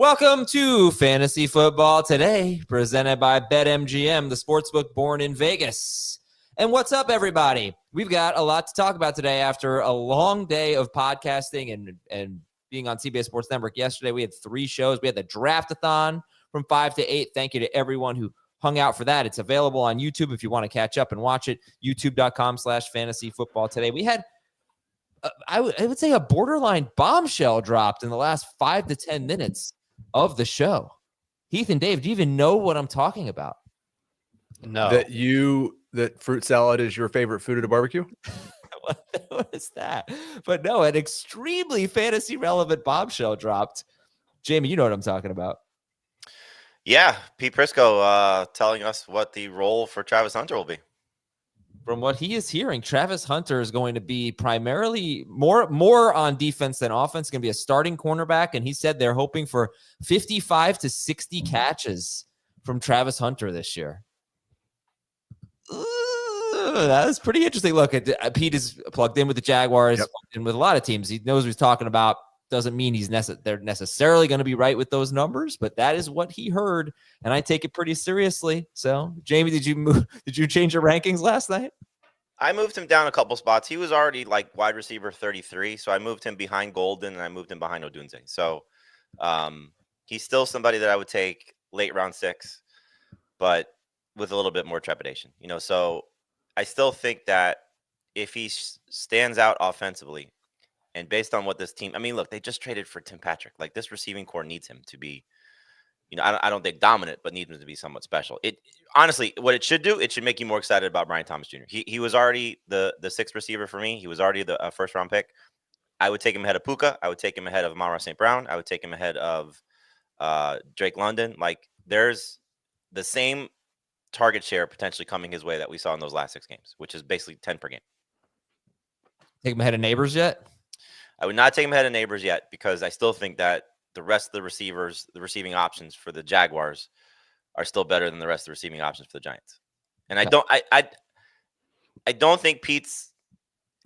Welcome to Fantasy Football Today, presented by BetMGM, the sportsbook born in Vegas. And what's up, everybody? We've got a lot to talk about today after a long day of podcasting and being on CBS Sports Network. Yesterday, we had 3 shows. We had the Draft-a-thon from 5 to 8. Thank you to everyone who hung out for that. It's available on YouTube if you want to catch up and watch it, youtube.com/fantasyfootballtoday. We had I would say a borderline bombshell dropped in the last 5 to 10 minutes of the show. Heath and Dave, do you even know what I'm talking about? No. That fruit salad is your favorite food at a barbecue? What is that? But no, an extremely fantasy relevant bombshell dropped. Jamie, you know what I'm talking about. Yeah, Pete Prisco telling us what the role for Travis Hunter will be. From what he is hearing, Travis Hunter is going to be primarily more on defense than offense, going to be a starting cornerback. And he said they're hoping for 55 to 60 catches from Travis Hunter this year. That is pretty interesting. Look, Pete is plugged in with the Jaguars and with a lot of teams. He knows what he's talking about. Doesn't mean they're necessarily going to be right with those numbers, but that is what he heard, and I take it pretty seriously. So, Jamie, did you change your rankings last night? I moved him down a couple spots. He was already like wide receiver 33, so I moved him behind Golden and I moved him behind Odunze. So, he's still somebody that I would take late round 6, but with a little bit more trepidation. So I still think that if he stands out offensively. And based on what this team, look, they just traded for Tim Patrick. Like, this receiving core needs him to be, I don't think dominant, but needs him to be somewhat special. It honestly, what it should do, it should make you more excited about Brian Thomas Jr. He was already the 6th receiver for me. He was already the first round pick. I would take him ahead of Puka. I would take him ahead of Amon-Ra St. Brown. I would take him ahead of Drake London. Like, there's the same target share potentially coming his way that we saw in those last 6 games, which is basically 10 per game. Take him ahead of Neighbors yet? I would not take him ahead of Neighbors yet because I still think that the rest of the receivers, the receiving options for the Jaguars are still better than the rest of the receiving options for the Giants. And I don't think Pete's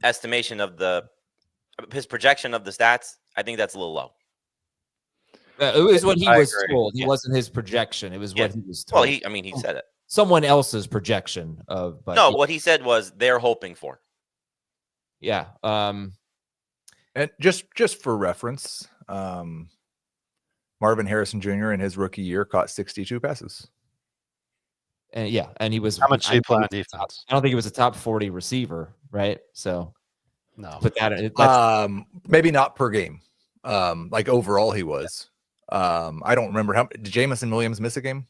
estimation of his projection of the stats, I think that's a little low. It was what he was told. It wasn't his projection. It was what he was told. Well, he said it. Someone else's projection of. But what he said was they're hoping for. Yeah. And just for reference, Marvin Harrison Jr. in his rookie year caught 62 passes. And he was. How much did he play on defense? I don't think he was a top 40 receiver, right? So, no. Put that. Maybe not per game. Like overall, he was. I don't remember did Jamison Williams miss a game?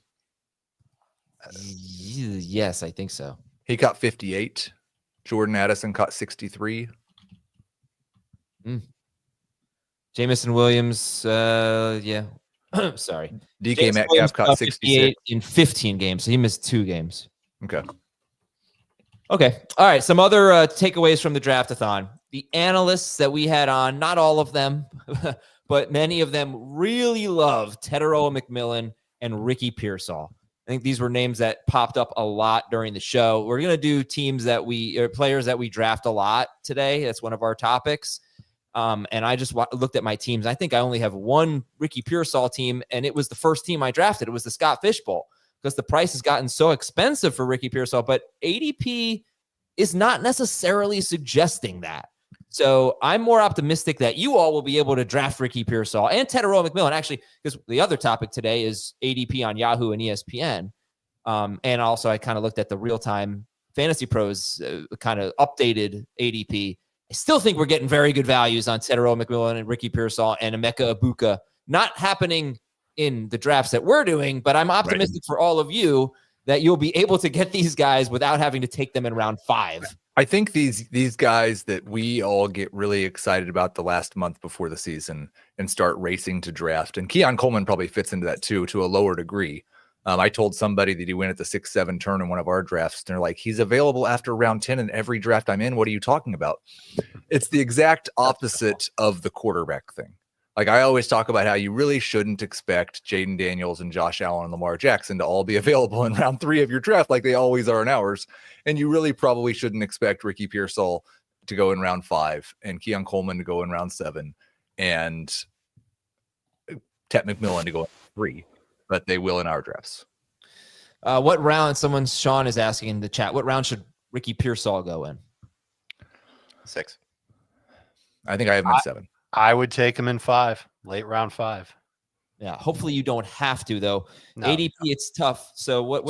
Yes, I think so. He caught 58. Jordan Addison caught 63. Jamison Williams, sorry. DK Metcalf caught 68 in 15 games, so he missed 2 games. Okay. All right. Some other takeaways from the Draft-a-thon. The analysts that we had on, not all of them, but many of them really loved Tetairoa McMillan and Ricky Pearsall. I think these were names that popped up a lot during the show. We're going to do players that we draft a lot today. That's one of our topics. And I just looked at my teams. I think I only have one Ricky Pearsall team, and it was the first team I drafted. It was the Scott Fishbowl because the price has gotten so expensive for Ricky Pearsall, but ADP is not necessarily suggesting that. So I'm more optimistic that you all will be able to draft Ricky Pearsall and Tetairoa McMillan, actually, because the other topic today is ADP on Yahoo and ESPN. And also I kind of looked at the real-time Fantasy Pros kind of updated ADP. I still think we're getting very good values on Tetairoa McMillan and Ricky Pearsall and Emeka Egbuka. Not happening in the drafts that we're doing, but I'm optimistic for all of you that you'll be able to get these guys without having to take them in round 5. I think these guys that we all get really excited about the last month before the season and start racing to draft, and Keon Coleman probably fits into that too, to a lower degree. I told somebody that he went at the 6-7 turn in one of our drafts, and they're like, he's available after round 10 in every draft I'm in. What are you talking about? It's the exact opposite of the quarterback thing. Like, I always talk about how you really shouldn't expect Jaden Daniels and Josh Allen and Lamar Jackson to all be available in round 3 of your draft like they always are in ours. And you really probably shouldn't expect Ricky Pearsall to go in round 5 and Keon Coleman to go in round 7. And Tet McMillan to go in 3, but they will in our drafts. What round? Sean is asking in the chat. What round should Ricky Pearsall go in? 6. I think I have him in 7. I would take him in 5, late round 5. Yeah, hopefully you don't have to though. No, ADP, it's tough. So what?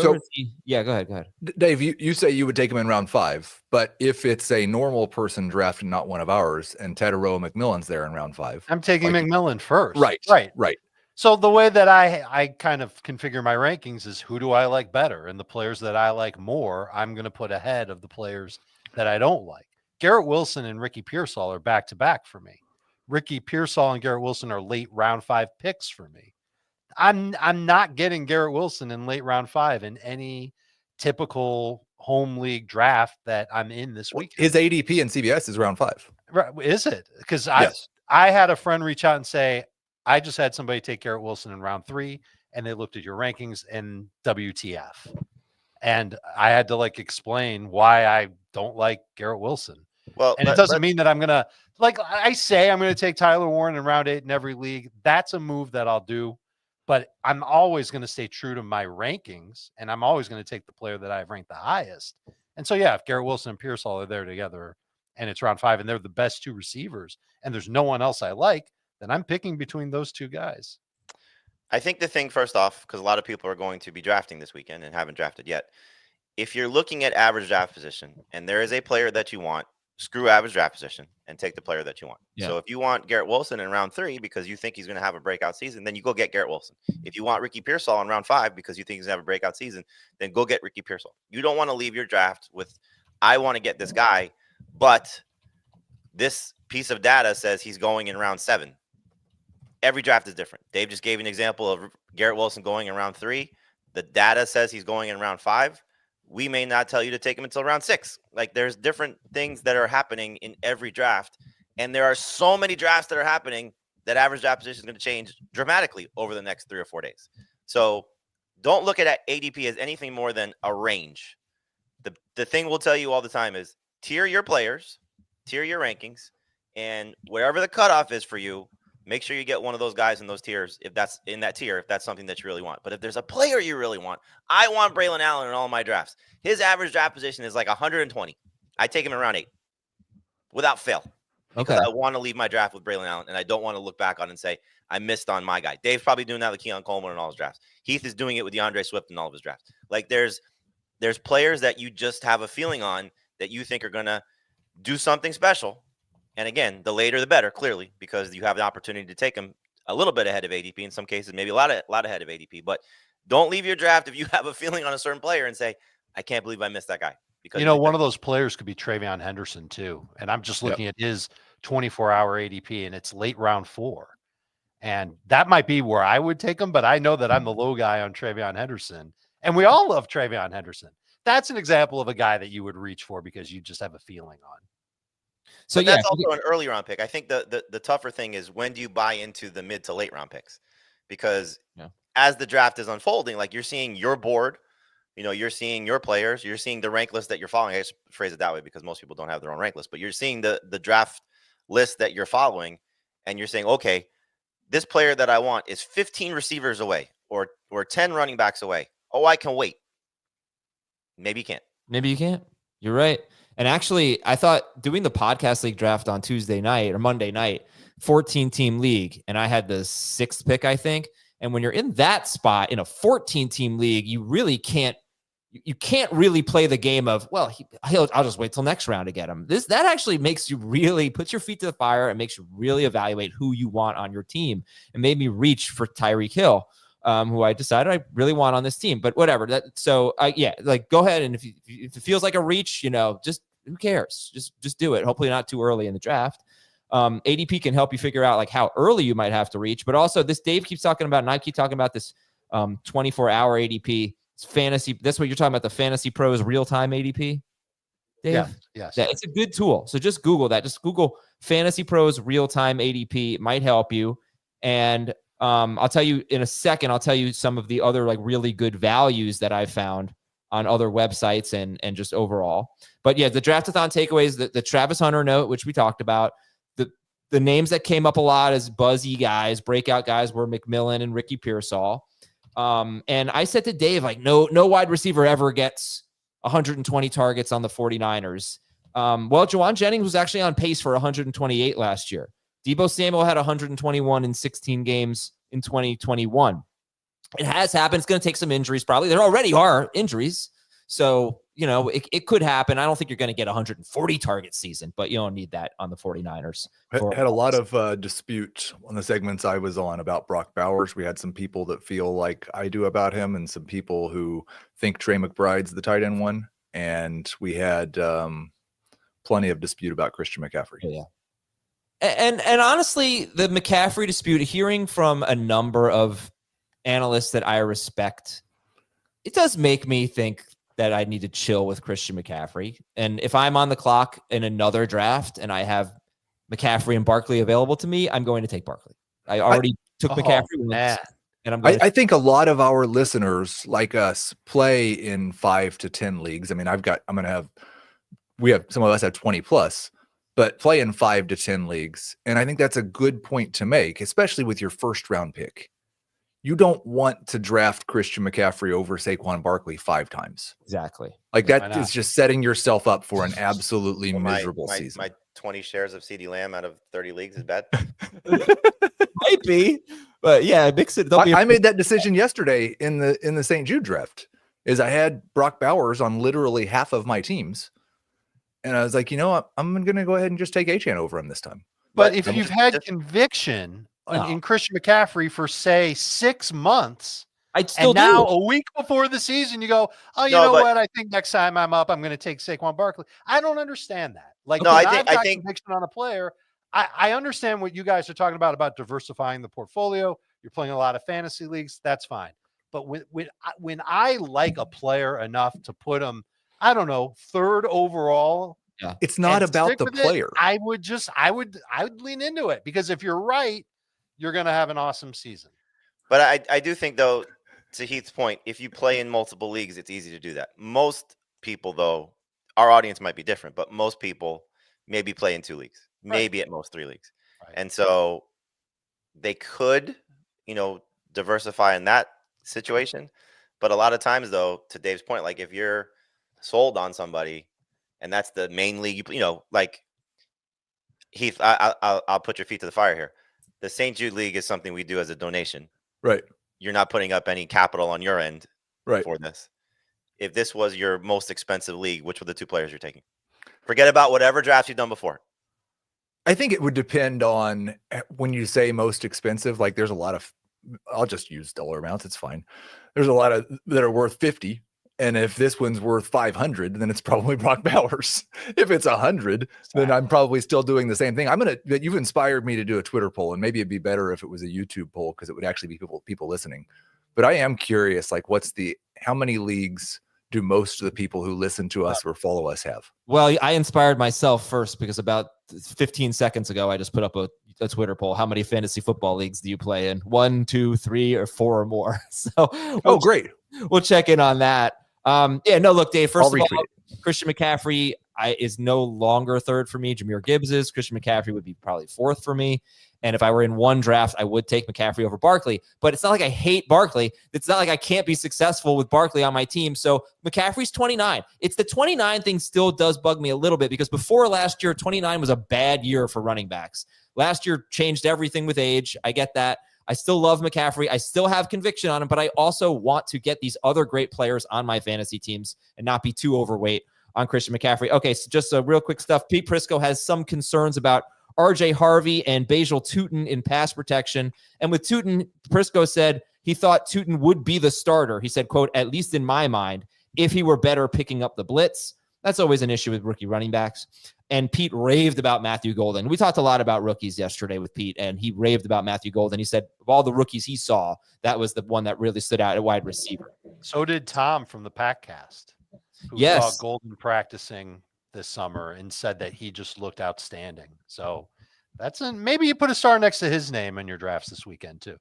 Yeah, go ahead. Dave, you say you would take him in round 5, but if it's a normal person drafted, not one of ours, and Tedero McMillan's there in round 5, I'm taking McMillan first. Right. So the way that I kind of configure my rankings is who do I like better, and the players that I like more, I'm going to put ahead of the players that I don't like. Garrett Wilson and Ricky Pearsall are back to back for me. Ricky Pearsall and Garrett Wilson are late round 5 picks for me. I'm not getting Garrett Wilson in late round 5 in any typical home league draft that I'm in this week. His ADP in CBS is round 5. Right? Is it? Because Yes. I had a friend reach out and say, I just had somebody take Garrett Wilson in round 3, and they looked at your rankings and WTF. And I had to explain why I don't like Garrett Wilson. Well, and it doesn't mean that I'm going to, I say I'm going to take Tyler Warren in round 8 in every league. That's a move that I'll do, but I'm always going to stay true to my rankings, and I'm always going to take the player that I've ranked the highest. And so, yeah, if Garrett Wilson and Pearsall are there together and it's round 5 and they're the best 2 receivers and there's no one else I like, then I'm picking between those 2 guys. I think the thing first off, because a lot of people are going to be drafting this weekend and haven't drafted yet. If you're looking at average draft position and there is a player that you want, screw average draft position and take the player that you want. Yeah. So if you want Garrett Wilson in round 3 because you think he's going to have a breakout season, then you go get Garrett Wilson. If you want Ricky Pearsall in round 5 because you think he's going to have a breakout season, then go get Ricky Pearsall. You don't want to leave your draft with, I want to get this guy, but this piece of data says he's going in round 7. Every draft is different. Dave just gave an example of Garrett Wilson going in round 3. The data says he's going in round 5. We may not tell you to take him until round 6. There's different things that are happening in every draft. And there are so many drafts that are happening that average draft position is going to change dramatically over the next 3 or 4 days. So don't look at ADP as anything more than a range. The thing we'll tell you all the time is tier your players, tier your rankings, and wherever the cutoff is for you, make sure you get one of those guys in those tiers if that's in that tier, if that's something that you really want. But if there's a player you really want, I want Braylon Allen in all my drafts. His average draft position is 120. I take him in round 8 without fail. Because I want to leave my draft with Braylon Allen, and I don't want to look back on and say, I missed on my guy. Dave's probably doing that with Keon Coleman in all his drafts. Heath is doing it with DeAndre Swift in all of his drafts. There's players that you just have a feeling on that you think are going to do something special. And again, the later the better, clearly, because you have the opportunity to take them a little bit ahead of ADP. In some cases, maybe a lot ahead of ADP. But don't leave your draft if you have a feeling on a certain player and say, I can't believe I missed that guy. Because one of those players could be Travion Henderson too. And I'm just looking at his 24-hour ADP, and it's late round 4. And that might be where I would take him, but I know that I'm the low guy on Travion Henderson. And we all love Travion Henderson. That's an example of a guy that you would reach for because you just have a feeling on. So that's also an early round pick. I think the tougher thing is when do you buy into the mid to late round picks? Because as the draft is unfolding, you're seeing your board, you're seeing your players, you're seeing the rank list that you're following. I just phrase it that way because most people don't have their own rank list, but you're seeing the draft list that you're following, and you're saying, okay, this player that I want is 15 receivers away or 10 running backs away. Oh, I can wait. Maybe you can't. Maybe you can't. You're right. And actually, I thought doing the podcast league draft on Tuesday night or Monday night, 14-team league, and I had the 6th pick, I think. And when you're in that spot in a 14-team league, you really can't really play the game of, well, I'll just wait till next round to get him. That actually makes you really put your feet to the fire and makes you really evaluate who you want on your team. It made me reach for Tyreek Hill, who I decided I really want on this team. But whatever. Go ahead, and if it feels like a reach, just who cares? Just do it. Hopefully not too early in the draft. ADP can help you figure out how early you might have to reach, but also this Dave keeps talking about, and I keep talking about this 24-hour ADP. It's fantasy. That's what you're talking about, the Fantasy Pros real-time ADP, Dave? Yeah, yes. Yeah, it's a good tool. So just Google that. Just Google Fantasy Pros real-time ADP. It might help you. And I'll tell you in a second, I'll tell you some of the other really good values that I've found on other websites and just overall. But yeah, the Draft-a-thon takeaways, the Travis Hunter note, which we talked about, The names that came up a lot as buzzy guys, breakout guys, were McMillan and Ricky Pearsall. And I said to Dave, like, no wide receiver ever gets 120 targets on the 49ers. Well, Jawan Jennings was actually on pace for 128 last year. Deebo Samuel had 121 in 16 games in 2021. It has happened. It's going to take some injuries, probably. There already are injuries. So, it could happen. I don't think you're going to get 140 target season, but you don't need that on the 49ers. Had a lot of dispute on the segments I was on about Brock Bowers. We had some people that feel like I do about him and some people who think Trey McBride's the tight end one. And we had plenty of dispute about Christian McCaffrey. Yeah. And honestly, the McCaffrey dispute, hearing from a number of analysts that I respect, it does make me think that I need to chill with Christian McCaffrey. And if I'm on the clock in another draft and I have McCaffrey and Barkley available to me, I'm going to take Barkley. I already took McCaffrey once, and I'm going I think a lot of our listeners like us play in 5 to 10 leagues. I mean, we have some of us have 20 plus, but play in 5 to 10 leagues. And I think that's a good point to make, especially with your first round pick. You don't want to draft Christian McCaffrey over Saquon Barkley 5 times. Exactly. Like that is just setting yourself up for an absolutely miserable season. My 20 shares of CeeDee Lamb out of 30 leagues is bad. Might be, but yeah, mix it. I made that decision yesterday in the St. Jude draft. Is I had Brock Bowers on literally half of my teams, and I was like, I'm going to go ahead and just take Achane over him this time. But if you've had conviction in Christian McCaffrey for, say, 6 months, now a week before the season, you go, what? I think next time I'm up, I'm going to take Saquon Barkley. I don't understand that. Like, I think conviction on a player. I understand what you guys are talking about diversifying the portfolio. You're playing a lot of fantasy leagues. That's fine. But when I like a player enough to put him, I don't know, 3rd overall. Yeah. It's not about the player. I would lean into it, because if you're right, you're going to have an awesome season. But I do think, though, to Heath's point, if you play in multiple leagues, it's easy to do that. Most people, though, our audience might be different, but most people maybe play in 2 leagues, maybe at most 3 leagues. Right. And so they could, diversify in that situation. But a lot of times, though, to Dave's point, like if you're sold on somebody and that's the main league, like Heath, I'll put your feet to the fire here. The St. Jude League is something we do as a donation. Right. You're not putting up any capital on your end for this. If this was your most expensive league, which were the 2 players you're taking? Forget about whatever drafts you've done before. I think it would depend on when you say most expensive. Like there's a lot of, I'll just use dollar amounts. It's fine. There's a lot of that are worth 50. And if this one's worth 500, then it's probably Brock Bowers. If it's 100, then I'm probably still doing the same thing. You've inspired me to do a Twitter poll, and maybe it'd be better if it was a YouTube poll, because it would actually be people listening. But I am curious, like how many leagues do most of the people who listen to us or follow us have? Well, I inspired myself first, because about 15 seconds ago, I just put up a Twitter poll. How many fantasy football leagues do you play in? 1, 2, 3, or 4 or more? So, great. We'll check in on that. Look, Dave, first of all, Christian McCaffrey is no longer 3rd for me. Jahmyr Gibbs is. Christian McCaffrey would be probably 4th for me. And if I were in one draft, I would take McCaffrey over Barkley. But it's not like I hate Barkley. It's not like I can't be successful with Barkley on my team. So McCaffrey's 29. It's the 29 thing still does bug me a little bit, because before last year, 29 was a bad year for running backs. Last year changed everything with age. I get that. I still love McCaffrey. I still have conviction on him, but I also want to get these other great players on my fantasy teams and not be too overweight on Christian McCaffrey. Okay, so just real quick stuff. Pete Prisco has some concerns about RJ Harvey and Basil Tootin in pass protection. And with Tootin, Prisco said he thought Tootin would be the starter. He said, quote, "at least in my mind, if he were better picking up the blitz." That's always an issue with rookie running backs. And Pete raved about Matthew Golden. We talked a lot about rookies yesterday with Pete, and he raved about Matthew Golden. He said of all the rookies he saw, that was the one that really stood out at wide receiver. So did Tom from the Packcast, who saw Golden practicing this summer and said that he just looked outstanding. So maybe you put a star next to his name in your drafts this weekend too.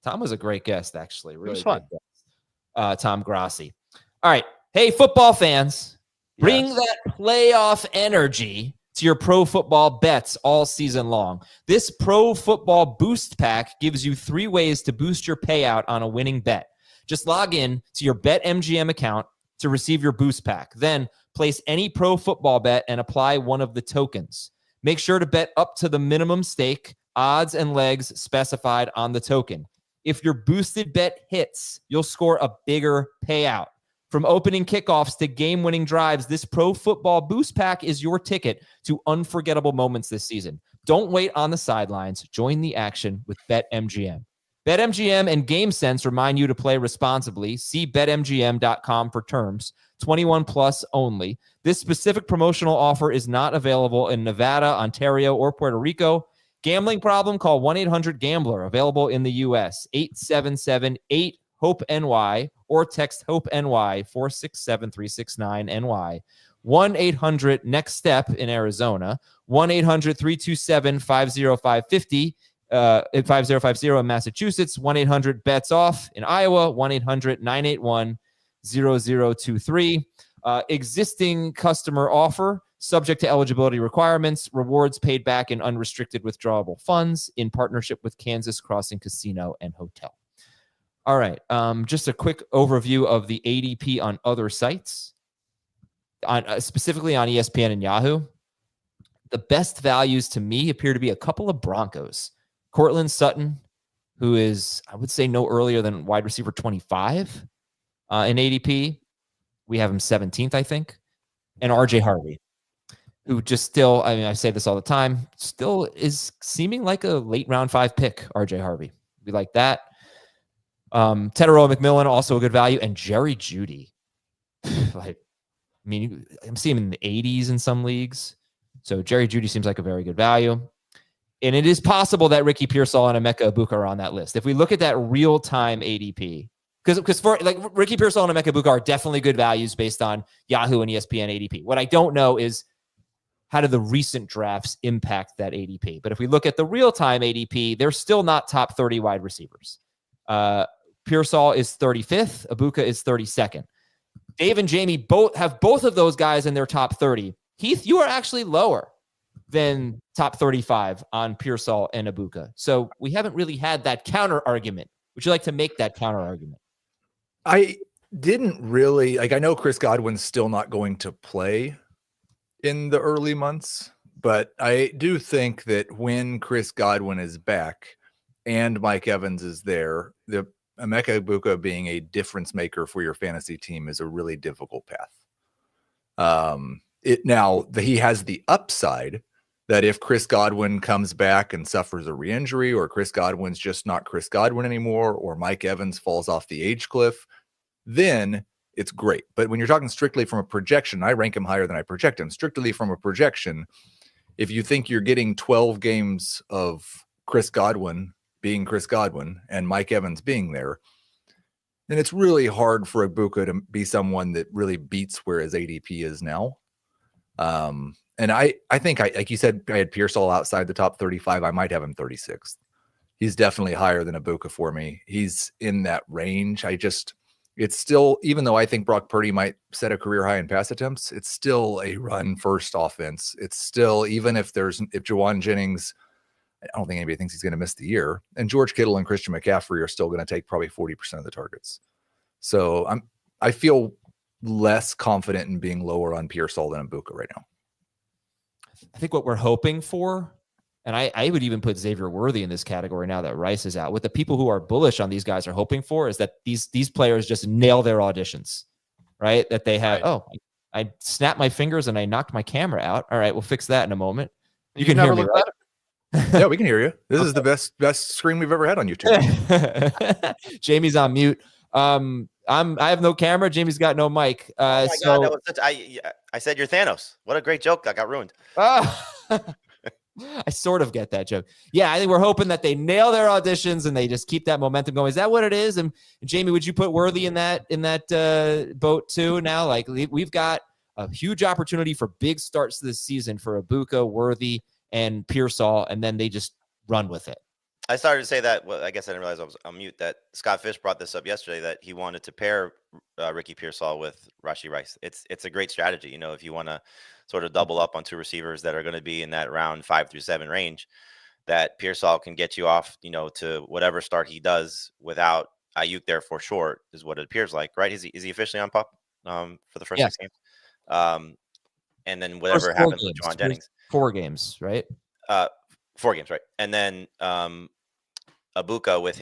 Tom was a great guest, actually. Really it was fun. Tom Grassi. All right. Hey, football fans. Bring that playoff energy to your pro football bets all season long. This Pro Football Boost Pack gives you 3 ways to boost your payout on a winning bet. Just log in to your BetMGM account to receive your boost pack. Then place any pro football bet and apply one of the tokens. Make sure to bet up to the minimum stake, odds, and legs specified on the token. If your boosted bet hits, you'll score a bigger payout. From opening kickoffs to game-winning drives, this Pro Football Boost Pack is your ticket to unforgettable moments this season. Don't wait on the sidelines. Join the action with BetMGM. BetMGM and GameSense remind you to play responsibly. See BetMGM.com for terms. 21 plus only. This specific promotional offer is not available in Nevada, Ontario, or Puerto Rico. Gambling problem? Call 1-800-GAMBLER. Available in the U.S. 877-8-HOPE-NY or text HOPE-NY 467-369-NY. 1-800-NEXT-STEP in Arizona. 1-800-327-50550. 5050 in Massachusetts, 1-800-BETS-OFF in Iowa, 1-800-981-0023. Existing customer offer, subject to eligibility requirements, rewards paid back in unrestricted withdrawable funds in partnership with Kansas Crossing Casino and Hotel. All right, just a quick overview of the ADP on other sites, specifically on ESPN and Yahoo. The best values to me appear to be a couple of Broncos. Cortland Sutton, who is, I would say, no earlier than wide receiver 25 in ADP. We have him 17th, I think. And RJ Harvey, who just still, I mean, I say this all the time, still is seeming like a late round 5 pick, RJ Harvey. We like that. Tedero McMillan, also a good value. And Jerry Jeudy. I'm seeing him in the 80s in some leagues. So Jerry Jeudy seems like a very good value. And it is possible that Ricky Pearsall and Emeka Egbuka are on that list. If we look at that real-time ADP, because for like Ricky Pearsall and Emeka Egbuka are definitely good values based on Yahoo and ESPN ADP. What I don't know is how do the recent drafts impact that ADP. But if we look at the real-time ADP, they're still not top 30 wide receivers. Pearsall is 35th. Egbuka is 32nd. Dave and Jamie both have both of those guys in their top 30. Heath, you are actually lower than top 35 on Pearsall and Egbuka. So we haven't really had that counter argument. Would you like to make that counter argument? I didn't really, I know Chris Godwin's still not going to play in the early months, but I do think that when Chris Godwin is back and Mike Evans is there, the Emeka Egbuka being a difference maker for your fantasy team is a really difficult path. He has the upside that if Chris Godwin comes back and suffers a re-injury, or Chris Godwin's just not Chris Godwin anymore, or Mike Evans falls off the age cliff, then it's great. But when you're talking strictly from a projection, I rank him higher than I project him. Strictly from a projection, if you think you're getting 12 games of Chris Godwin being Chris Godwin and Mike Evans being there, then it's really hard for Egbuka to be someone that really beats where his ADP is now. And I think, like you said, I had Pearsall outside the top 35. I might have him 36th. He's definitely higher than Egbuka for me. He's in that range. It's still, even though I think Brock Purdy might set a career high in pass attempts, it's still a run first offense. It's still, even if Juwan Jennings, I don't think anybody thinks he's going to miss the year, and George Kittle and Christian McCaffrey are still going to take probably 40% of the targets. So I feel less confident in being lower on Pearsall than Egbuka right now. I think what we're hoping for, and I would even put Xavier Worthy in this category now that Rice is out, what the people who are bullish on these guys are hoping for is that these players just nail their auditions, right? That they have, I snapped my fingers and I knocked my camera out. All right, we'll fix that in a moment. You can hear me, right? Yeah, we can hear you. This is the best screen we've ever had on YouTube. Jamie's on mute. I have no camera. Jamie's got no mic. God, that was I said you're Thanos. What a great joke that got ruined. I sort of get that joke. Yeah, I think we're hoping that they nail their auditions and they just keep that momentum going. Is that what it is? And Jamie, would you put Worthy in that boat too? Now, like we've got a huge opportunity for big starts this season for Egbuka, Worthy, and Pearsall, and then they just run with it. I started to say that. Well, I guess I didn't realize I was on mute. That Scott Fish brought this up yesterday. That he wanted to pair Ricky Pearsall with Rashee Rice. It's a great strategy. You know, if you want to sort of double up on two receivers that are going to be in that round 5 through 7 range, that Pearsall can get you off, to whatever start he does without Ayuk there for sure, is what it appears like, right? Is he officially on PUP for the first Yeah. 6 games? And then First whatever 4 happens with games. Juwan Jennings. 4 games, right? 4 games, right? And then Abuka with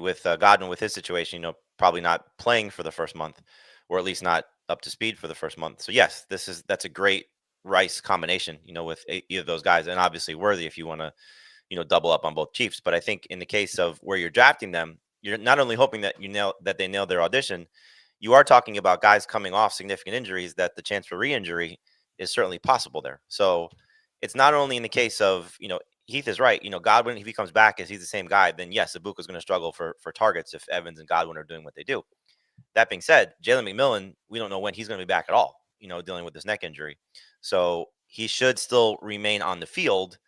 with Godwin with his situation, probably not playing for the first month, or at least not up to speed for the first month. So yes, that's a great Rice combination, with either of those guys, and obviously Worthy if you want to, double up on both Chiefs. But I think in the case of where you're drafting them, you're not only hoping that they nail their audition, you are talking about guys coming off significant injuries that the chance for re-injury is certainly possible there. So it's not only in the case of, Heath is right. Godwin, if he comes back as he's the same guy, then yes, Ibuka's going to struggle for targets if Evans and Godwin are doing what they do. That being said, Jalen McMillan, we don't know when he's going to be back at all, dealing with this neck injury. So he should still remain on the field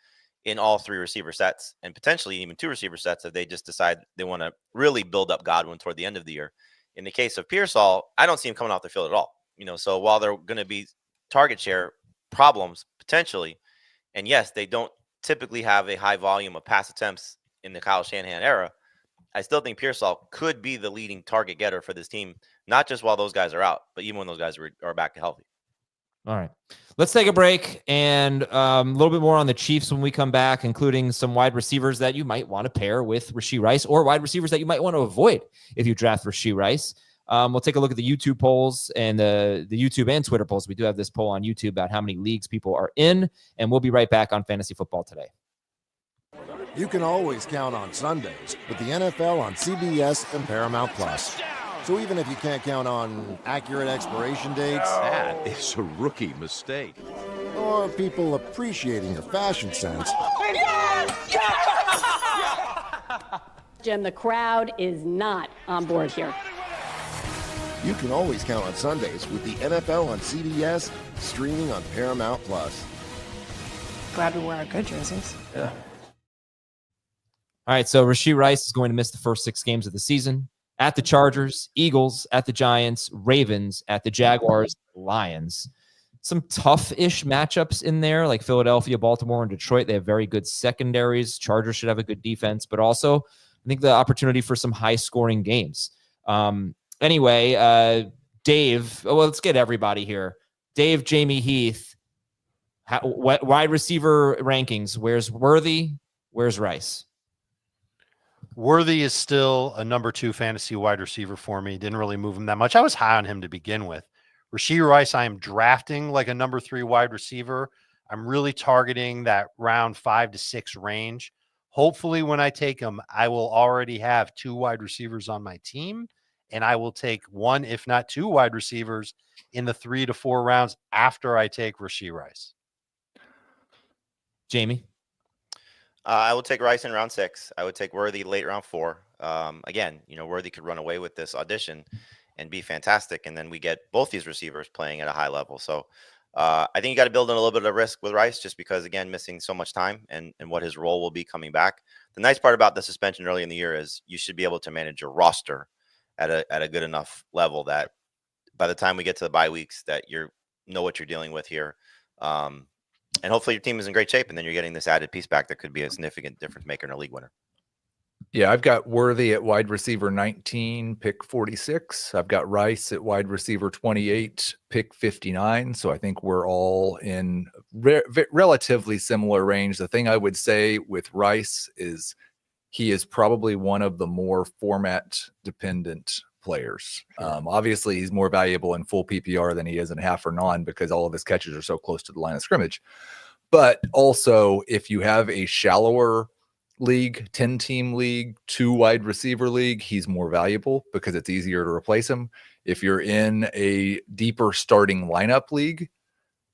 in all 3 receiver sets, and potentially even 2 receiver sets if they just decide they want to really build up Godwin toward the end of the year. In the case of Pearsall, I don't see him coming off the field at all. So while there are going to be target share problems potentially, and yes, they don't typically have a high volume of pass attempts in the Kyle Shanahan era, I still think Pearsall could be the leading target getter for this team, not just while those guys are out, but even when those guys are back to healthy. All right. Let's take a break and a little bit more on the Chiefs when we come back, including some wide receivers that you might want to pair with Rashee Rice, or wide receivers that you might want to avoid if you draft Rashee Rice. We'll take a look at the YouTube polls and the YouTube and Twitter polls. We do have this poll on YouTube about how many leagues people are in, and we'll be right back on Fantasy Football Today. You can always count on Sundays with the NFL on CBS and Paramount Plus. So even if you can't count on accurate expiration dates, that is a rookie mistake, or people appreciating your fashion sense, Jim, the crowd is not on board here. you can always count on Sundays with the NFL on CBS, streaming on Paramount Plus. Glad we wear our good jerseys. Yeah. All right, so Rashee Rice is going to miss the first 6 games of the season. At the Chargers, Eagles, at the Giants, Ravens, at the Jaguars, Lions. Some tough-ish matchups in there, like Philadelphia, Baltimore, and Detroit. They have very good secondaries. Chargers should have a good defense, but also I think the opportunity for some high-scoring games. Anyway, Dave, well, let's get everybody here. Dave, Jamie, Heath, wide receiver rankings. Where's Worthy? Where's Rice? Worthy is still a number 2 fantasy wide receiver for me. Didn't really move him that much. I was high on him to begin with. Rashee Rice, I am drafting like a number 3 wide receiver. I'm really targeting that round 5 to 6 range. Hopefully when I take him, I will already have 2 wide receivers on my team, and I will take 1, if not 2 wide receivers in the 3 to 4 rounds after I take Rashee Rice. Jamie? I would take Rice in round 6. I would take Worthy late round 4. Again, Worthy could run away with this audition and be fantastic. And then we get both these receivers playing at a high level. So I think you got to build in a little bit of risk with Rice just because, again, missing so much time and what his role will be coming back. The nice part about the suspension early in the year is you should be able to manage your roster at a good enough level that by the time we get to the bye weeks that you know what you're dealing with here. And hopefully your team is in great shape, and then you're getting this added piece back that could be a significant difference maker and a league winner. Yeah, I've got Worthy at wide receiver 19, pick 46. I've got Rice at wide receiver 28, pick 59. So I think we're all in relatively similar range. The thing I would say with Rice is he is probably one of the more format dependent players. Obviously, he's more valuable in full PPR than he is in half or non because all of his catches are so close to the line of scrimmage. But also, if you have a shallower league, 10-team league, 2 wide receiver league, he's more valuable because it's easier to replace him. If you're in a deeper starting lineup league,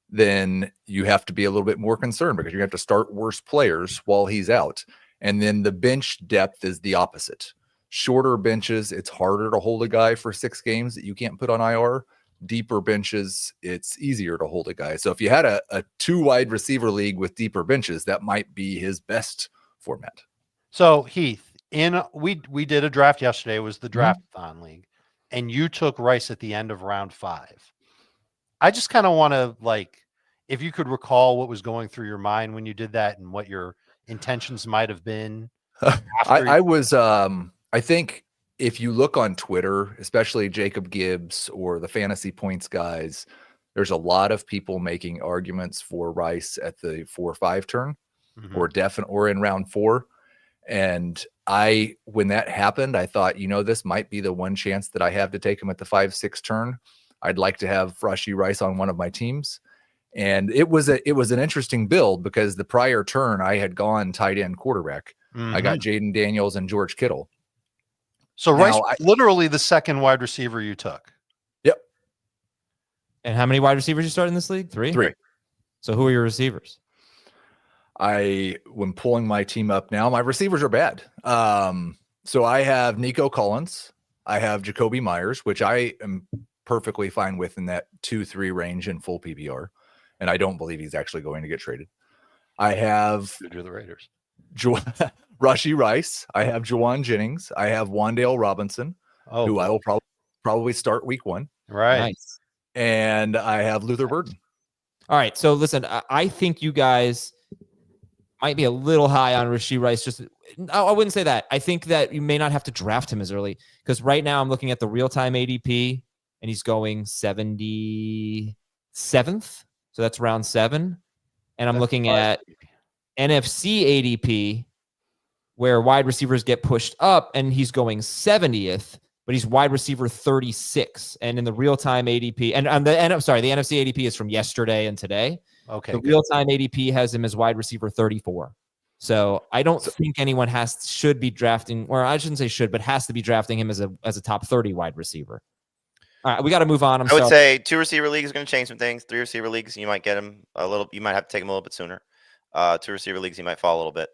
then you have to be a little bit more concerned because you have to start worse players while he's out. And then the bench depth is the opposite. Shorter benches, it's harder to hold a guy for 6 games that you can't put on IR. Deeper benches, it's easier to hold a guy. So if you had a 2 wide receiver league with deeper benches, that might be his best format. So Heath, we did a draft yesterday. It was the Draft-a-thon League, and you took Rice at the end of round 5. I just kind of want to, like, if you could recall what was going through your mind when you did that and what your intentions might have been. I think if you look on Twitter, especially Jacob Gibbs or the Fantasy Points guys, there's a lot of people making arguments for Rice at the 4-5 turn or in round 4. And when that happened, I thought, this might be the one chance that I have to take him at the 5-6 turn. I'd like to have Rashee Rice on one of my teams. And it was an interesting build because the prior turn I had gone tight end quarterback. I got Jaden Daniels and George Kittle. So Rice was literally the second wide receiver you took. Yep. And how many wide receivers you start in this league? 3? 3. So who are your receivers? When pulling my team up now, my receivers are bad. So I have Nico Collins. I have Jacoby Myers, which I am perfectly fine with in that 2-3 range in full PPR. And I don't believe he's actually going to get traded. I have the Raiders. Rashee Rice. I have Juwan Jennings. I have Wan'Dale Robinson, who I will probably start week 1. Right. Nice. And I have Luther Burden. All right. So listen, I think you guys might be a little high on Rashee Rice. I wouldn't say that. I think that you may not have to draft him as early because right now I'm looking at the real-time ADP and he's going 77th. So that's round 7. And I'm looking at NFC ADP where wide receivers get pushed up and he's going 70th, but he's wide receiver 36. And in the real-time ADP, and the NFC ADP is from yesterday and today. Okay. The real-time ADP has him as wide receiver 34. So I don't think anyone should be drafting, or I shouldn't say should, but has to be drafting him as a top 30 wide receiver. All right, we got to move on. I would say 2 receiver leagues is going to change some things. 3 receiver leagues, you might get him you might have to take him a little bit sooner. 2 receiver leagues, he might fall a little bit.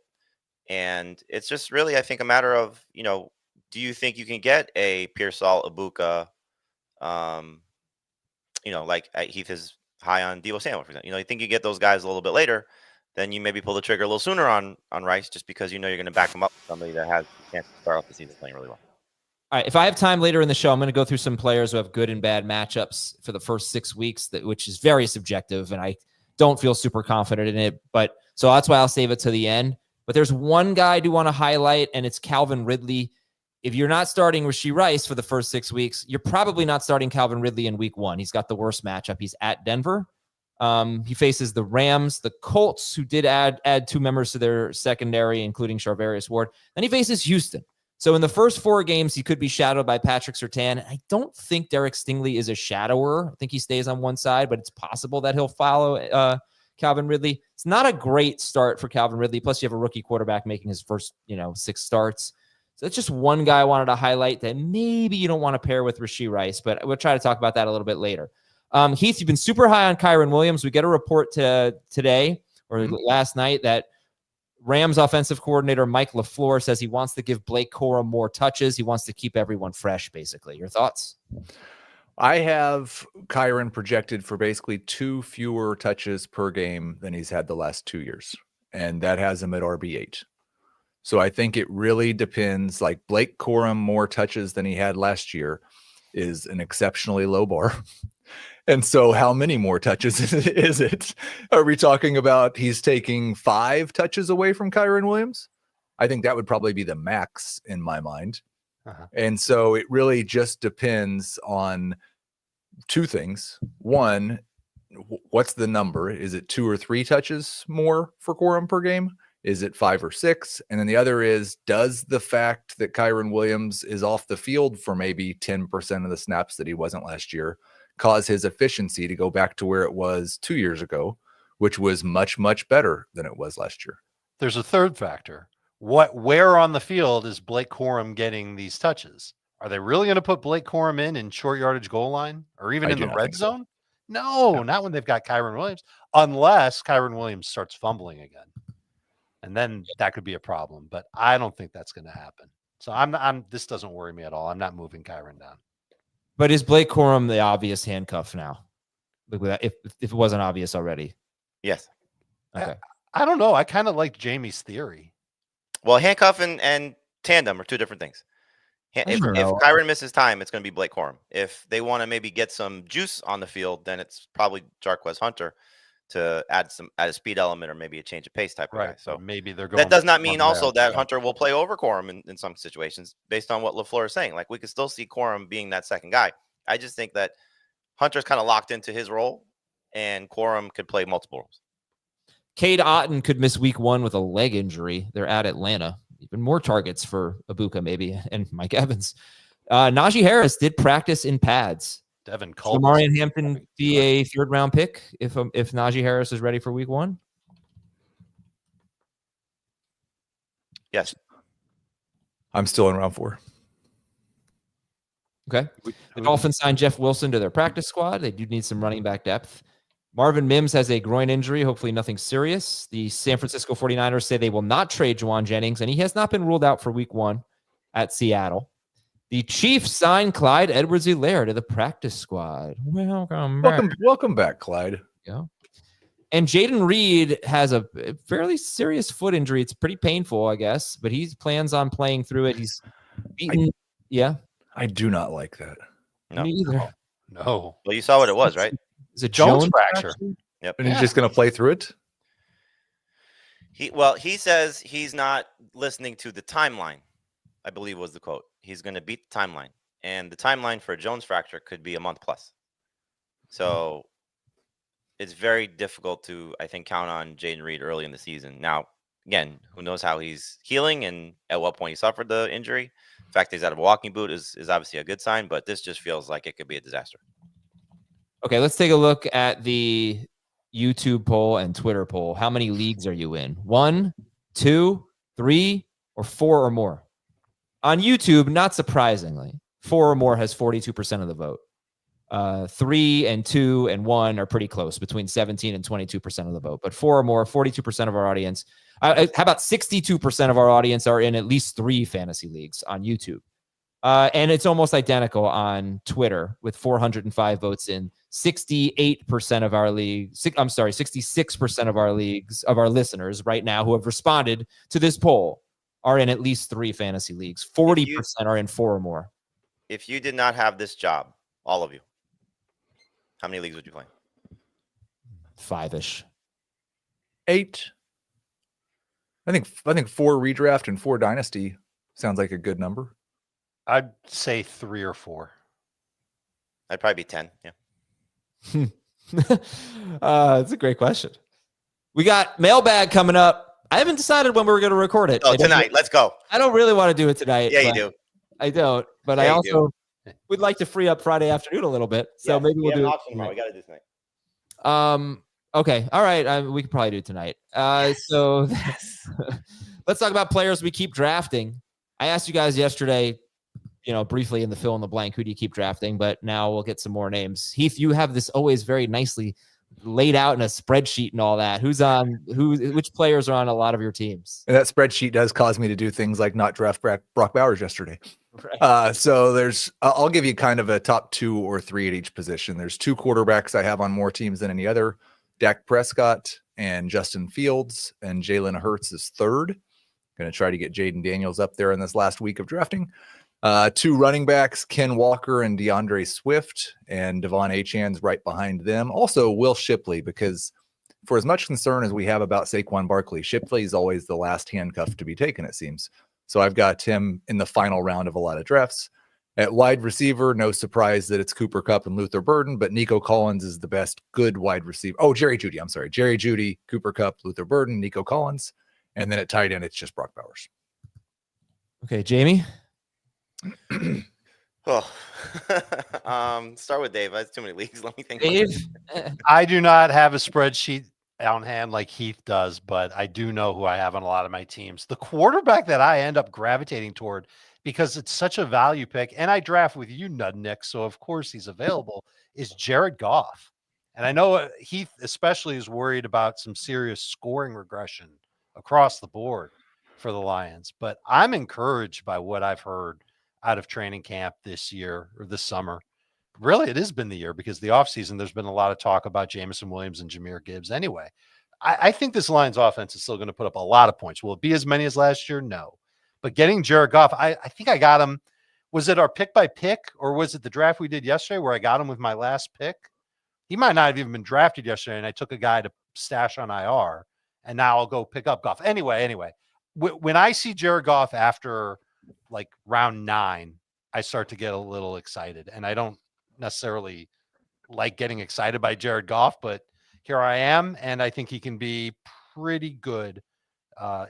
And it's just really, I think, a matter of, do you think you can get a Pearsall, Ibuka, like Heath is high on Deebo Samuel, for example. You think you get those guys a little bit later, then you maybe pull the trigger a little sooner on Rice just because you're going to back him up with somebody that has a chance to start off the season playing really well. All right, if I have time later in the show, I'm going to go through some players who have good and bad matchups for the first 6 weeks, which is very subjective, and I don't feel super confident in it. But so that's why I'll save it to the end. But there's one guy I do want to highlight, and it's Calvin Ridley. If you're not starting Rashee Rice for the first 6 weeks, you're probably not starting Calvin Ridley in week 1. He's got the worst matchup. He's at Denver. He faces the Rams, the Colts, who did add 2 members to their secondary, including Charvarius Ward. Then he faces Houston. So in the first 4 games, he could be shadowed by Patrick Surtain. I don't think Derek Stingley is a shadower. I think he stays on one side, but it's possible that he'll follow Calvin Ridley. It's not a great start for Calvin Ridley. Plus, you have a rookie quarterback making his first, 6 starts. So that's just one guy I wanted to highlight that maybe you don't want to pair with Rashee Rice, but we'll try to talk about that a little bit later. Heath, you've been super high on Kyren Williams. We get a report today or last night that Rams offensive coordinator Mike LaFleur says he wants to give Blake Corum more touches. He wants to keep everyone fresh, basically. Your thoughts? I have Kyren projected for basically 2 fewer touches per game than he's had the last 2 years, and that has him at RB8. So I think it really depends. Like Blake Corum, more touches than he had last year is an exceptionally low bar. And so how many more touches is it? Are we talking about he's taking 5 touches away from Kyren Williams? I think that would probably be the max in my mind. And so it really just depends on 2 things. One, what's the number? Is it 2 or 3 touches more for Corum per game? Is it 5 or 6? And then the other is, does the fact that Kyren Williams is off the field for maybe 10% of the snaps that he wasn't last year cause his efficiency to go back to where it was 2 years ago, which was much, much better than it was last year? There's a third factor. Where on the field is Blake Corum getting these touches? Are they really going to put Blake Corum in short yardage goal line or even in the red zone? No, not when they've got Kyren Williams, unless Kyren Williams starts fumbling again. And then that could be a problem, but I don't think that's going to happen. So this doesn't worry me at all. I'm not moving Kyren down. But is Blake Corum the obvious handcuff now? If it wasn't obvious already. Yes. Okay. I don't know. I kind of like Jamie's theory. Well, handcuff and tandem are 2 different things. If Kyren misses time, it's going to be Blake Corum. If they want to maybe get some juice on the field, then it's probably Jarquez Hunter to add a speed element or maybe a change of pace type of guy. So maybe they're going. That does not mean also that Hunter will play over Corum in some situations based on what LaFleur is saying. Like we could still see Corum being that second guy. I just think that Hunter's kind of locked into his role and Corum could play multiple roles. Cade Otton could miss week 1 with a leg injury. They're at Atlanta. Even more targets for Ibuka maybe and Mike Evans. Najee Harris did practice in pads. Devin Cole. Marion Hampton be a 3rd round pick if Najee Harris is ready for week 1? Yes. I'm still in round 4. Okay. The Dolphins signed Jeff Wilson to their practice squad. They do need some running back depth. Marvin Mims has a groin injury, hopefully nothing serious. The San Francisco 49ers say they will not trade Juwan Jennings, and he has not been ruled out for week 1 at Seattle. The Chiefs signed Clyde Edwards-Helaire to the practice squad. Welcome back. Welcome back, Clyde. Yeah. And Jaden Reed has a fairly serious foot injury. It's pretty painful, I guess, but he plans on playing through it. He's beaten. I do not like that. No. Me either. No. Well, you saw what it was, right? It's a Jones fracture. Yep. And he's just going to play through it? He says he's not listening to the timeline, I believe was the quote. He's going to beat the timeline. And the timeline for a Jones fracture could be a month plus. So it's very difficult to, I think, count on Jaden Reed early in the season. Now, again, who knows how he's healing and at what point he suffered the injury. The fact that he's out of a walking boot is obviously a good sign, but this just feels like it could be a disaster. Okay, let's take a look at the YouTube poll and Twitter poll. How many leagues are you in? 1, 2, 3, or 4 or more? On YouTube, not surprisingly, 4 or more has 42% of the vote. 3 and 2 and 1 are pretty close, between 17 and 22% of the vote. But 4 or more, 42% of our audience. How about 62% of our audience are in at least 3 fantasy leagues on YouTube? And it's almost identical on Twitter with 405 votes in 68% of our leagues. 66% of our leagues, of our listeners right now who have responded to this poll are in at least 3 fantasy leagues. 40% are in 4 or more. If you did not have this job, all of you, how many leagues would you play? 5-ish. 8. I think 4 redraft and 4 dynasty sounds like a good number. I'd say 3 or 4. I'd probably be 10. Yeah. That's a great question. We got mailbag coming up. I haven't decided when we're going to record it. Oh, tonight. Let's go. I don't really want to do it tonight. Yeah, you do. I don't. But Yeah, I you also would like to free up Friday afternoon a little bit. So maybe we'll do it tomorrow. We got to do tonight. Okay. All right. We could probably do it tonight. So let's talk about players we keep drafting. I asked you guys yesterday, briefly in the fill in the blank, who do you keep drafting? But now we'll get some more names. Heath, you have this always very nicely laid out in a spreadsheet and all that. Which players are on a lot of your teams? And that spreadsheet does cause me to do things like not draft Brock Bowers yesterday. Right. So I'll give you kind of a top 2 or 3 at each position. There's 2 quarterbacks I have on more teams than any other. Dak Prescott and Justin Fields, and Jalen Hurts is 3rd. Going to try to get Jaden Daniels up there in this last week of drafting. 2 running backs, Ken Walker and DeAndre Swift, and Devon Achan's right behind them. Also, Will Shipley, because for as much concern as we have about Saquon Barkley, Shipley is always the last handcuff to be taken, it seems. So I've got him in the final round of a lot of drafts. At wide receiver, no surprise that it's Cooper Kupp and Luther Burden, but Nico Collins is the best good wide receiver. Oh, Jerry Jeudy. I'm sorry. Jerry Jeudy, Cooper Kupp, Luther Burden, Nico Collins. And then at tight end, it's just Brock Bowers. Okay, Jamie. Start with Dave. That's too many leagues. Let me think. Dave. I do not have a spreadsheet on hand like Heath does, but I do know who I have on a lot of my teams. The quarterback that I end up gravitating toward, because it's such a value pick, and I draft with you, Nudnik, so of course he's available, is Jared Goff. And I know Heath especially is worried about some serious scoring regression across the board for the Lions, but I'm encouraged by what I've heard out of training camp this year or this summer. Really, it has been the year, because the offseason, there's been a lot of talk about Jameson Williams and Jahmyr Gibbs anyway. I think this Lions offense is still going to put up a lot of points. Will it be as many as last year? No. But getting Jared Goff, I think I got him Was it our pick by pick, or was it the draft we did yesterday where I got him with my last pick? He might not have even been drafted yesterday, and I took a guy to stash on IR, and now I'll go pick up Goff. Anyway, when I see Jared Goff after like round 9, I start to get a little excited, and I don't necessarily like getting excited by Jared Goff, but here I am, and I think he can be pretty good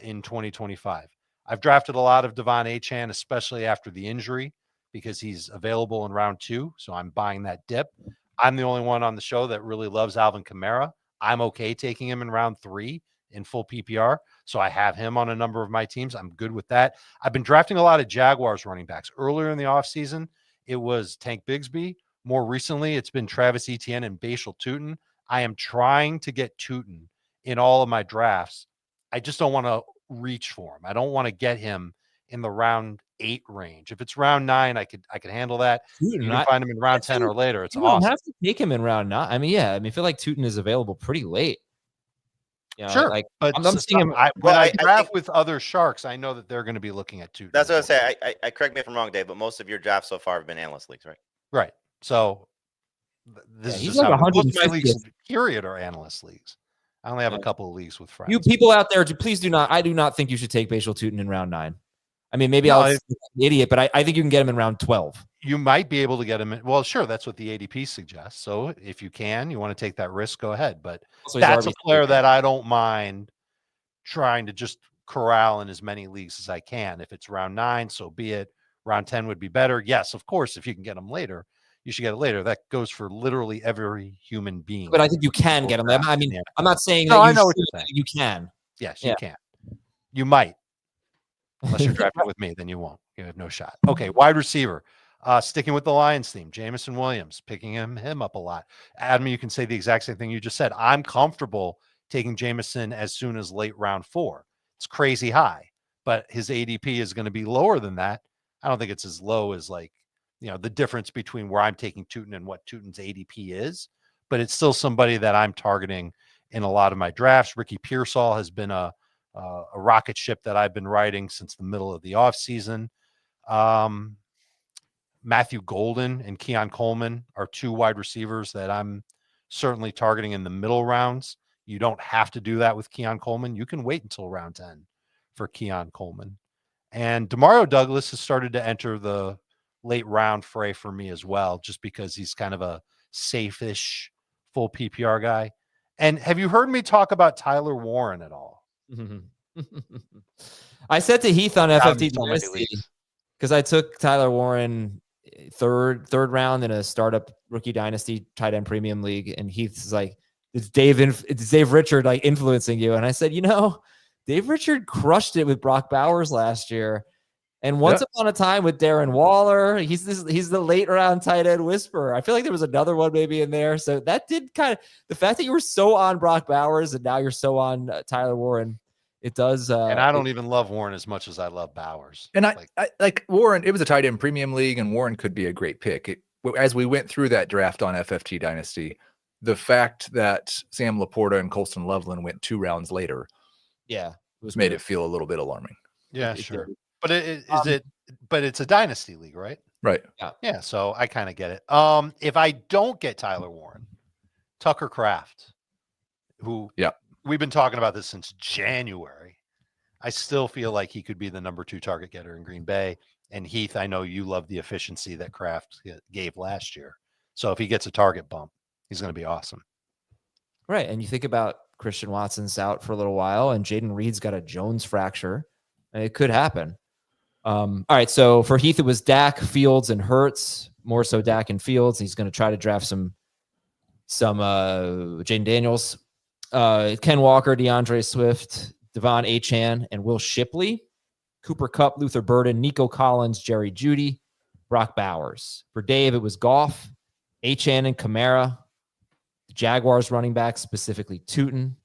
in 2025. I've drafted a lot of Devon Achane, especially after the injury, because he's available in round 2. So I'm buying that dip. I'm the only one on the show that really loves Alvin Kamara. I'm okay taking him in round 3 in full PPR. So I have him on a number of my teams. I'm good with that. I've been drafting a lot of Jaguars running backs. Earlier in the offseason, it was Tank Bigsby. More recently, it's been Travis Etienne and Bashal Tutin. I am trying to get Tutin in all of my drafts. I just don't want to reach for him. I don't want to get him in the round 8 range. If it's round 9, I could handle that. You can find him in round 10 or later. It's awesome. You have to take him in round 9. I feel like Tutin is available pretty late. Sure, but I'm seeing him. When I draft with other sharks, I know that they're going to be looking at Tutin. That's what I say. I correct me if I'm wrong, Dave, but most of your drafts so far have been analyst leagues, right? Right. So this is he's just like how most of my 150th. leagues, period, are analyst leagues. I only have a couple of leagues with friends. You people out there, please do not. I do not think you should take Bashal Tutin in round 9. I mean, maybe I'm an idiot, but I think you can get him in round 12. You might be able to get him in. Well, sure, that's what the ADP suggests. So if you want to take that risk, go ahead. But that's a player that I don't mind trying to just corral in as many leagues as I can. If it's round 9, so be it. Round 10 would be better. Yes, of course, if you can get him later, you should get it later. That goes for literally every human being. But I think you can get him. I mean, I'm not saying no, that I know what you're saying. You can. Yes, you can. You might. Unless you're drafting with me, then you won't. You have no shot. Okay, wide receiver. Sticking with the Lions theme, Jameson Williams, picking him up a lot. Adam, you can say the exact same thing you just said. I'm comfortable taking Jameson as soon as late round 4. It's crazy high, but his ADP is going to be lower than that. I don't think it's as low as the difference between where I'm taking Tutin and what Tutin's ADP is, but it's still somebody that I'm targeting in a lot of my drafts. Ricky Pearsall has been a rocket ship that I've been riding since the middle of the offseason. Matthew Golden and Keon Coleman are 2 wide receivers that I'm certainly targeting in the middle rounds. You don't have to do that with Keon Coleman. You can wait until round 10 for Keon Coleman. And Demario Douglas has started to enter the late round fray for me as well, just because he's kind of a safe-ish full PPR guy. And have you heard me talk about Tyler Warren at all? I said to Heath on FFT Dynasty, because I took Tyler Warren third round in a startup rookie dynasty tight end premium league, and Heath's like, it's Dave Richard influencing you? And I said, Dave Richard crushed it with Brock Bowers last year. And once upon a time with Darren Waller, he's the late round tight end whisperer. I feel like there was another one maybe in there. So that did the fact that you were so on Brock Bowers and now you're so on Tyler Warren, it does. And I don't even love Warren as much as I love Bowers. And I like Warren. It was a tight end premium league, and Warren could be a great pick. As we went through that draft on FFT Dynasty, the fact that Sam Laporta and Colston Loveland went 2 rounds later, made it feel a little bit alarming. Yeah, sure. But but it's a dynasty league, right? Right. Yeah. So I kind of get it. If I don't get Tyler Warren, Tucker Kraft, who we've been talking about this since January, I still feel like he could be the number 2 target getter in Green Bay. And Heath, I know you love the efficiency that Kraft gave last year. So if he gets a target bump, he's going to be awesome. Right. And you think about Christian Watson's out for a little while, and Jaden Reed's got a Jones fracture. And it could happen. All right. So for Heath, it was Dak, Fields, and Hurts. More so Dak and Fields. He's going to try to draft some Jaden Daniels, Ken Walker, DeAndre Swift, Devon Achane, and Will Shipley, Cooper Kupp, Luther Burden, Nico Collins, Jerry Jeudy, Brock Bowers. For Dave, it was Goff, Achane, and Kamara. The Jaguars running back, specifically Tutin.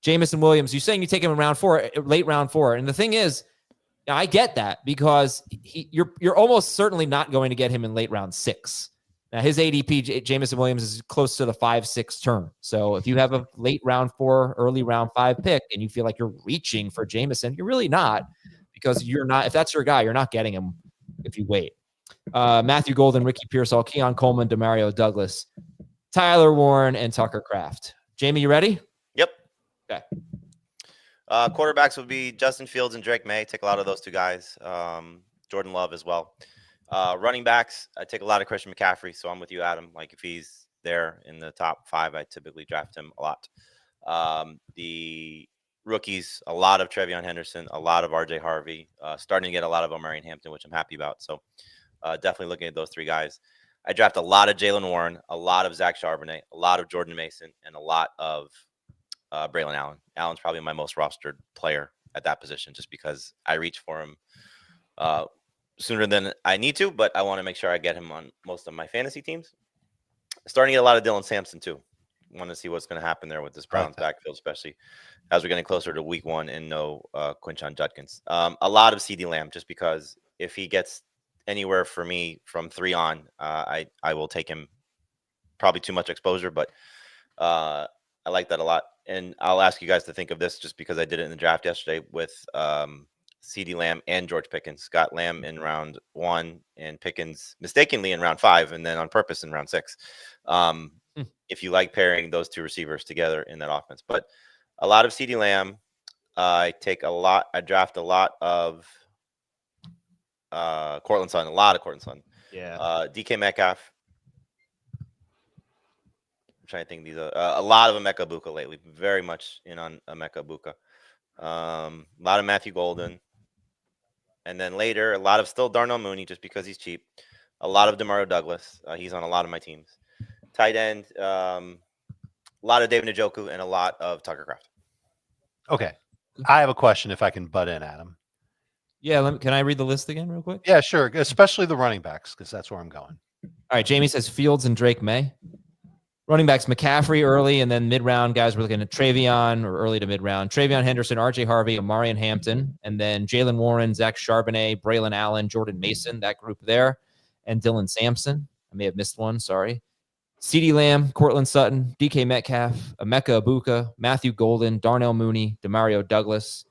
Jameson Williams, you're saying you take him in round 4, late round 4. And the thing is, I get that because you're almost certainly not going to get him in late round 6. Now, his ADP, Jameson Williams, is close to the 5-6 turn. So if you have a late round 4, early round 5 pick, and you feel like you're reaching for Jameson, you're really not, because you're not. If that's your guy, you're not getting him if you wait. Matthew Golden, Ricky Pearsall, Keon Coleman, Demario Douglas, Tyler Warren, and Tucker Kraft. Jamie, you ready? Yep. Okay. Quarterbacks would be Justin Fields and Drake May. Take a lot of those two guys. Jordan Love as well. Running backs, I take a lot of Christian McCaffrey. So I'm with you, Adam. Like if he's there in the top 5, I typically draft him a lot. The rookies, a lot of Trevion Henderson, a lot of RJ Harvey, starting to get a lot of Omarion Hampton, which I'm happy about. So definitely looking at those 3 guys. I draft a lot of Jalen Warren, a lot of Zach Charbonnet, a lot of Jordan Mason, and a lot of Braylon Allen. Allen's probably my most rostered player at that position just because I reach for him sooner than I need to, but I want to make sure I get him on most of my fantasy teams. Starting to get a lot of Dylan Sampson too. Want to see what's going to happen there with this Browns backfield, especially as we're getting closer to week 1 and no Quinshon Judkins. A lot of CeeDee Lamb just because if he gets anywhere for me from 3 on, I will take him. Probably too much exposure, but I like that a lot. And I'll ask you guys to think of this just because I did it in the draft yesterday with CeeDee Lamb and George Pickens. Got Lamb in round 1 and Pickens mistakenly in round 5 and then on purpose in round 6. If you like pairing those 2 receivers together in that offense. But a lot of CeeDee Lamb. I draft a lot of Cortland Sutton, a lot of Cortland Sutton. Yeah. DK Metcalf. I'm trying to think these are a lot of Emeka Buka lately. Very much in on Emeka Buka. A lot of Matthew Golden. And then later, a lot of still Darnell Mooney just because he's cheap. A lot of Demario Douglas. He's on a lot of my teams. Tight end, a lot of David Njoku and a lot of Tucker Kraft. Okay. I have a question if I can butt in, Adam. Yeah, can I read the list again real quick? Yeah, sure. Especially the running backs, because that's where I'm going. All right, Jamie says Fields and Drake May. Running backs, McCaffrey early, and then mid-round guys we're looking at Trevion or early to mid-round. Trevion Henderson, RJ Harvey, Omarion Hampton, and then Jalen Warren, Zach Charbonnet, Braylon Allen, Jordan Mason, that group there, and Dylan Sampson. I may have missed one, sorry. CeeDee Lamb, Cortland Sutton, DK Metcalf, Emeka Ibuka, Matthew Golden, Darnell Mooney, Demario Douglas,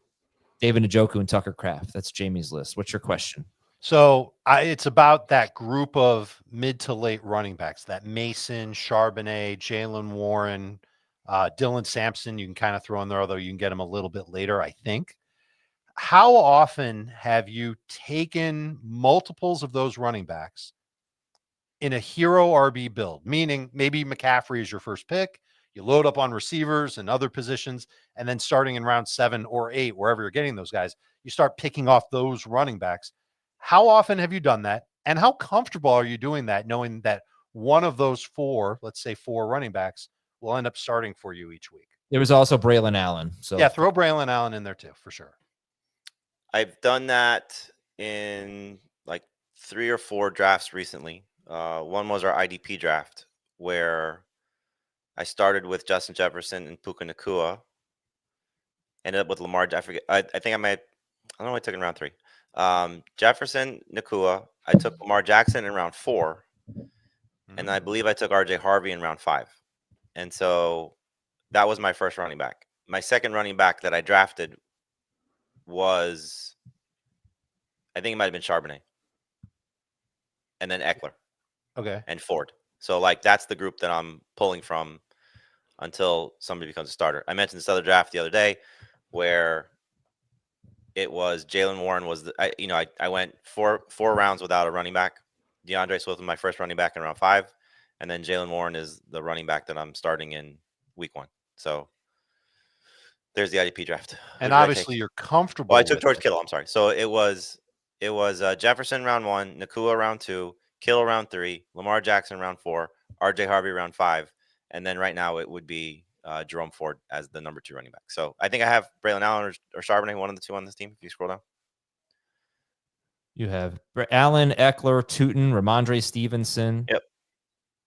David Njoku, and Tucker Kraft. That's Jamie's list. What's your question? So it's about that group of mid to late running backs, that Mason, Charbonnet, Jalen Warren, Dylan Sampson, you can kind of throw in there, although you can get him a little bit later, I think. How often have you taken multiples of those running backs in a hero RB build? Meaning maybe McCaffrey is your first pick. You load up on receivers and other positions, and then starting in round 7 or 8, wherever you're getting those guys, you start picking off those running backs. How often have you done that? And how comfortable are you doing that, knowing that one of those 4, let's say 4 running backs, will end up starting for you each week? There was also Braylon Allen. So yeah, throw Braylon Allen in there too, for sure. I've done that in like 3 or 4 drafts recently. One was our IDP draft where I started with Justin Jefferson and Puka Nacua. Ended up with Lamar. I forget. I think I might. I don't know. I took in round 3. Jefferson, Nacua. I took Lamar Jackson in round 4, and I believe I took RJ Harvey in round 5. And so that was my first running back. My second running back that I drafted was, I think it might have been Charbonnet, and then Eckler. Okay. And Ford. So like that's the group that I'm pulling from until somebody becomes a starter. I mentioned this other draft the other day where it was Jalen Warren was I went four rounds without a running back. DeAndre Swift was my first running back in round 5, and then Jalen Warren is the running back that I'm starting in week 1. So there's the IDP draft. And obviously you're comfortable. Well, I took George Kittle. I'm sorry. So it was Jefferson round 1, Nacua round 2, Kittle round 3, Lamar Jackson round 4, RJ Harvey round 5, and then right now it would be Jerome Ford as the number 2 running back. So I think I have Braylon Allen or Charbonnet, one of the 2 on this team. If you scroll down, you have Allen, Eckler, Tootin, Ramondre Stevenson. Yep.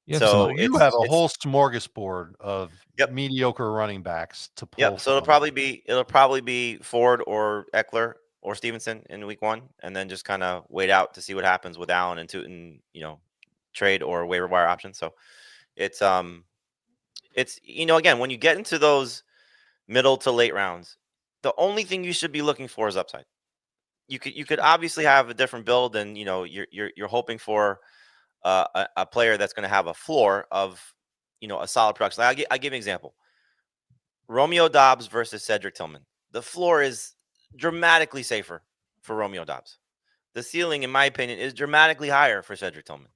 You have a whole smorgasbord of mediocre running backs to pull. Yep. So it'll probably be Ford or Eckler or Stevenson in week 1, and then just kind of wait out to see what happens with Allen and Tootin, trade or waiver wire options. So it's again, when you get into those middle to late rounds, the only thing you should be looking for is upside. you could obviously have a different build, and you're hoping for a player that's going to have a floor of a solid production. Like, I give an example: Romeo Dobbs versus Cedric Tillman. The floor is dramatically safer for Romeo Dobbs. The ceiling, in my opinion, is dramatically higher for Cedric Tillman.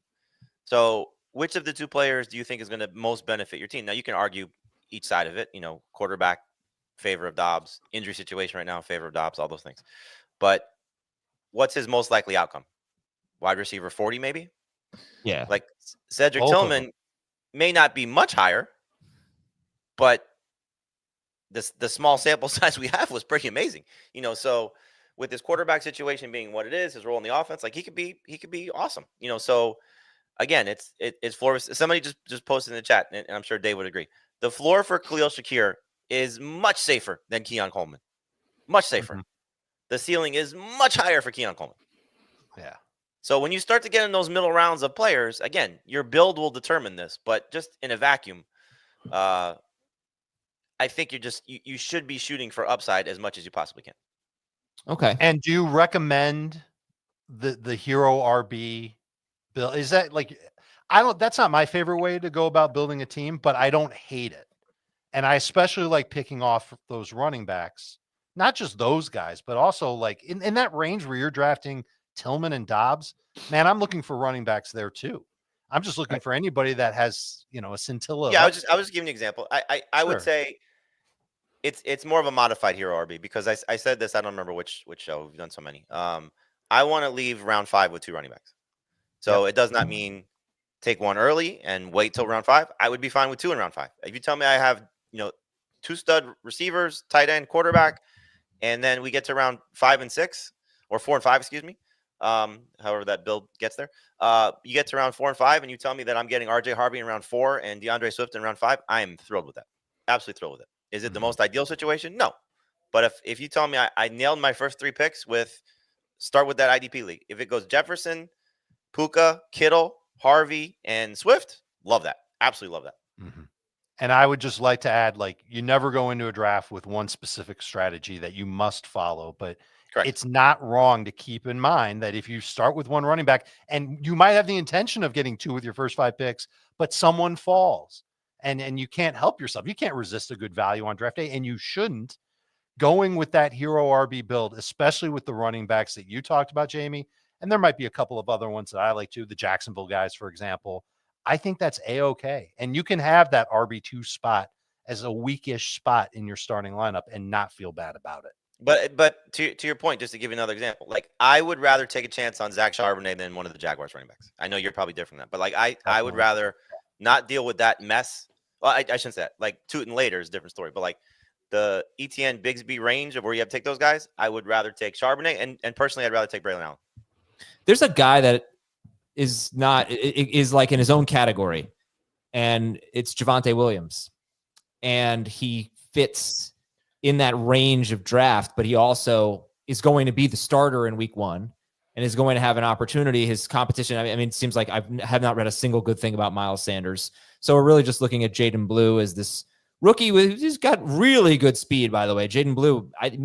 So, which of the two players do you think is going to most benefit your team? Now, you can argue each side of it. Quarterback favor of Dobbs, injury situation right now in favor of Dobbs, all those things. But what's his most likely outcome? Wide receiver 40, maybe? Yeah. Like Cedric Both of Tillman may not be much higher, but the small sample size we have was pretty amazing. So with his quarterback situation being what it is, his role in the offense, like he could be awesome. So again, it's floor. Somebody just posted in the chat, and I'm sure Dave would agree. The floor for Khalil Shakir is much safer than Keon Coleman. Much safer. Mhm. The ceiling is much higher for Keon Coleman. Yeah. So when you start to get in those middle rounds of players, again, your build will determine this. But just in a vacuum, I think you should be shooting for upside as much as you possibly can. Okay. And do you recommend the hero RB build? Is that like, that's not my favorite way to go about building a team, but I don't hate it. And I especially like picking off those running backs, not just those guys, but also like in that range where you're drafting Tillman and Dobbs, man, I'm looking for running backs there too. I'm just looking for anybody that has, a scintilla. Yeah, of I was just giving an example. I would Sure. say it's more of a modified hero RB, because I said this, I don't remember which show, we've done so many. I want to leave round 5 with 2 running backs. So it does not mean take one early and wait till round 5. I would be fine with 2 in round 5. If you tell me I have 2 stud receivers, tight end, quarterback, and then we get to round 5 and 6, or 4 and 5, excuse me. However that build gets there. You get to round 4 and 5, and you tell me that I'm getting RJ Harvey in round 4 and DeAndre Swift in round 5. I am thrilled with that. Absolutely thrilled with it. Is it the most ideal situation? No. But if you tell me I nailed my first 3 picks start with that IDP league. If it goes Jefferson, Puka, Kittle, Harvey, and Swift, love that. Absolutely love that. Mm-hmm. And I would just like to add, like, you never go into a draft with one specific strategy that you must follow, but Correct. it's not wrong to keep in mind that if you start with one running back, and you might have the intention of getting 2 with your first 5 picks, but someone falls and you can't help yourself. You can't resist a good value on draft day, and you shouldn't. Going with that hero RB build, especially with the running backs that you talked about, Jamie, and there might be a couple of other ones that I like too, the Jacksonville guys, for example. I think that's A-okay. And you can have that RB2 spot as a weakish spot in your starting lineup and not feel bad about it. But to your point, just to give you another example, like I would rather take a chance on Zach Charbonnet than one of the Jaguars running backs. I know you're probably different than that, but like I would rather not deal with that mess. Well, I shouldn't say that. Like Tootin later is a different story, but like the ETN Bigsby range of where you have to take those guys, I would rather take Charbonnet, and personally, I'd rather take Braylon Allen. There's a guy that is like in his own category, and it's Javonte Williams, and he fits in that range of draft, but he also is going to be the starter in week 1 and is going to have an opportunity. His competition, I mean, it seems like I have not read a single good thing about Miles Sanders. So we're really just looking at Jaden Blue as this rookie who's got really good speed, by the way. Jaden Blue, he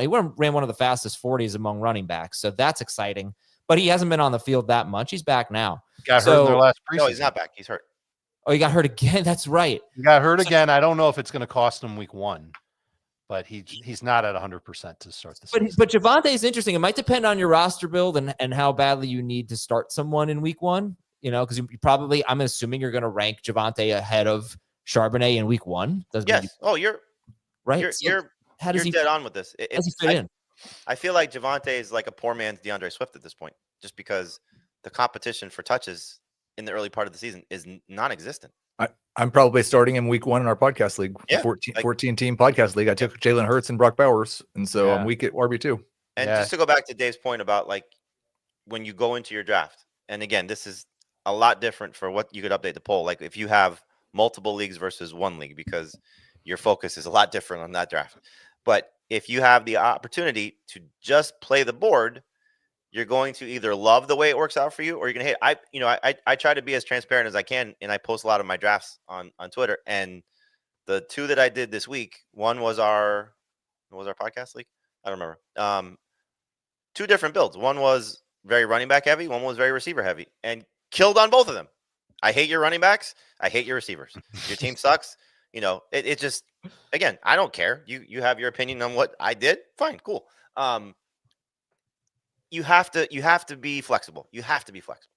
ran one of the fastest 40s among running backs. So that's exciting, but he hasn't been on the field that much. He's back now. Got hurt in their last preseason. No, he's not back. He's hurt. Oh, he got hurt again. That's right. He got hurt again. I don't know if it's going to cost him week 1. But he's not at 100% to start the season. But Javonte is interesting. It might depend on your roster build and how badly you need to start someone in week 1. Because you probably, I'm assuming you're going to rank Javonte ahead of Charbonnet in week 1. Yes. You're right. You're dead on with this. How does he fit in? I feel like Javonte is like a poor man's DeAndre Swift at this point, just because the competition for touches in the early part of the season is non-existent. I'm probably starting him week 1 in our podcast league, 14 team podcast league. I took Jalen Hurts and Brock Bowers, and so I'm weak at RB2. And just to go back to Dave's point about like when you go into your draft, and again, this is a lot different for what you could update the poll. Like if you have multiple leagues versus one league, because your focus is a lot different on that draft. But if you have the opportunity to just play the board, you're going to either love the way it works out for you, or you're going to hate. I try to be as transparent as I can, and I post a lot of my drafts on Twitter. And the 2 that I did this week, one was our podcast league. I don't remember. two different builds. One was very running back heavy. One was very receiver heavy, and killed on both of them. I hate your running backs. I hate your receivers. Your team sucks. It just, again, I don't care. You have your opinion on what I did. Fine, cool. You have to be flexible. You have to be flexible.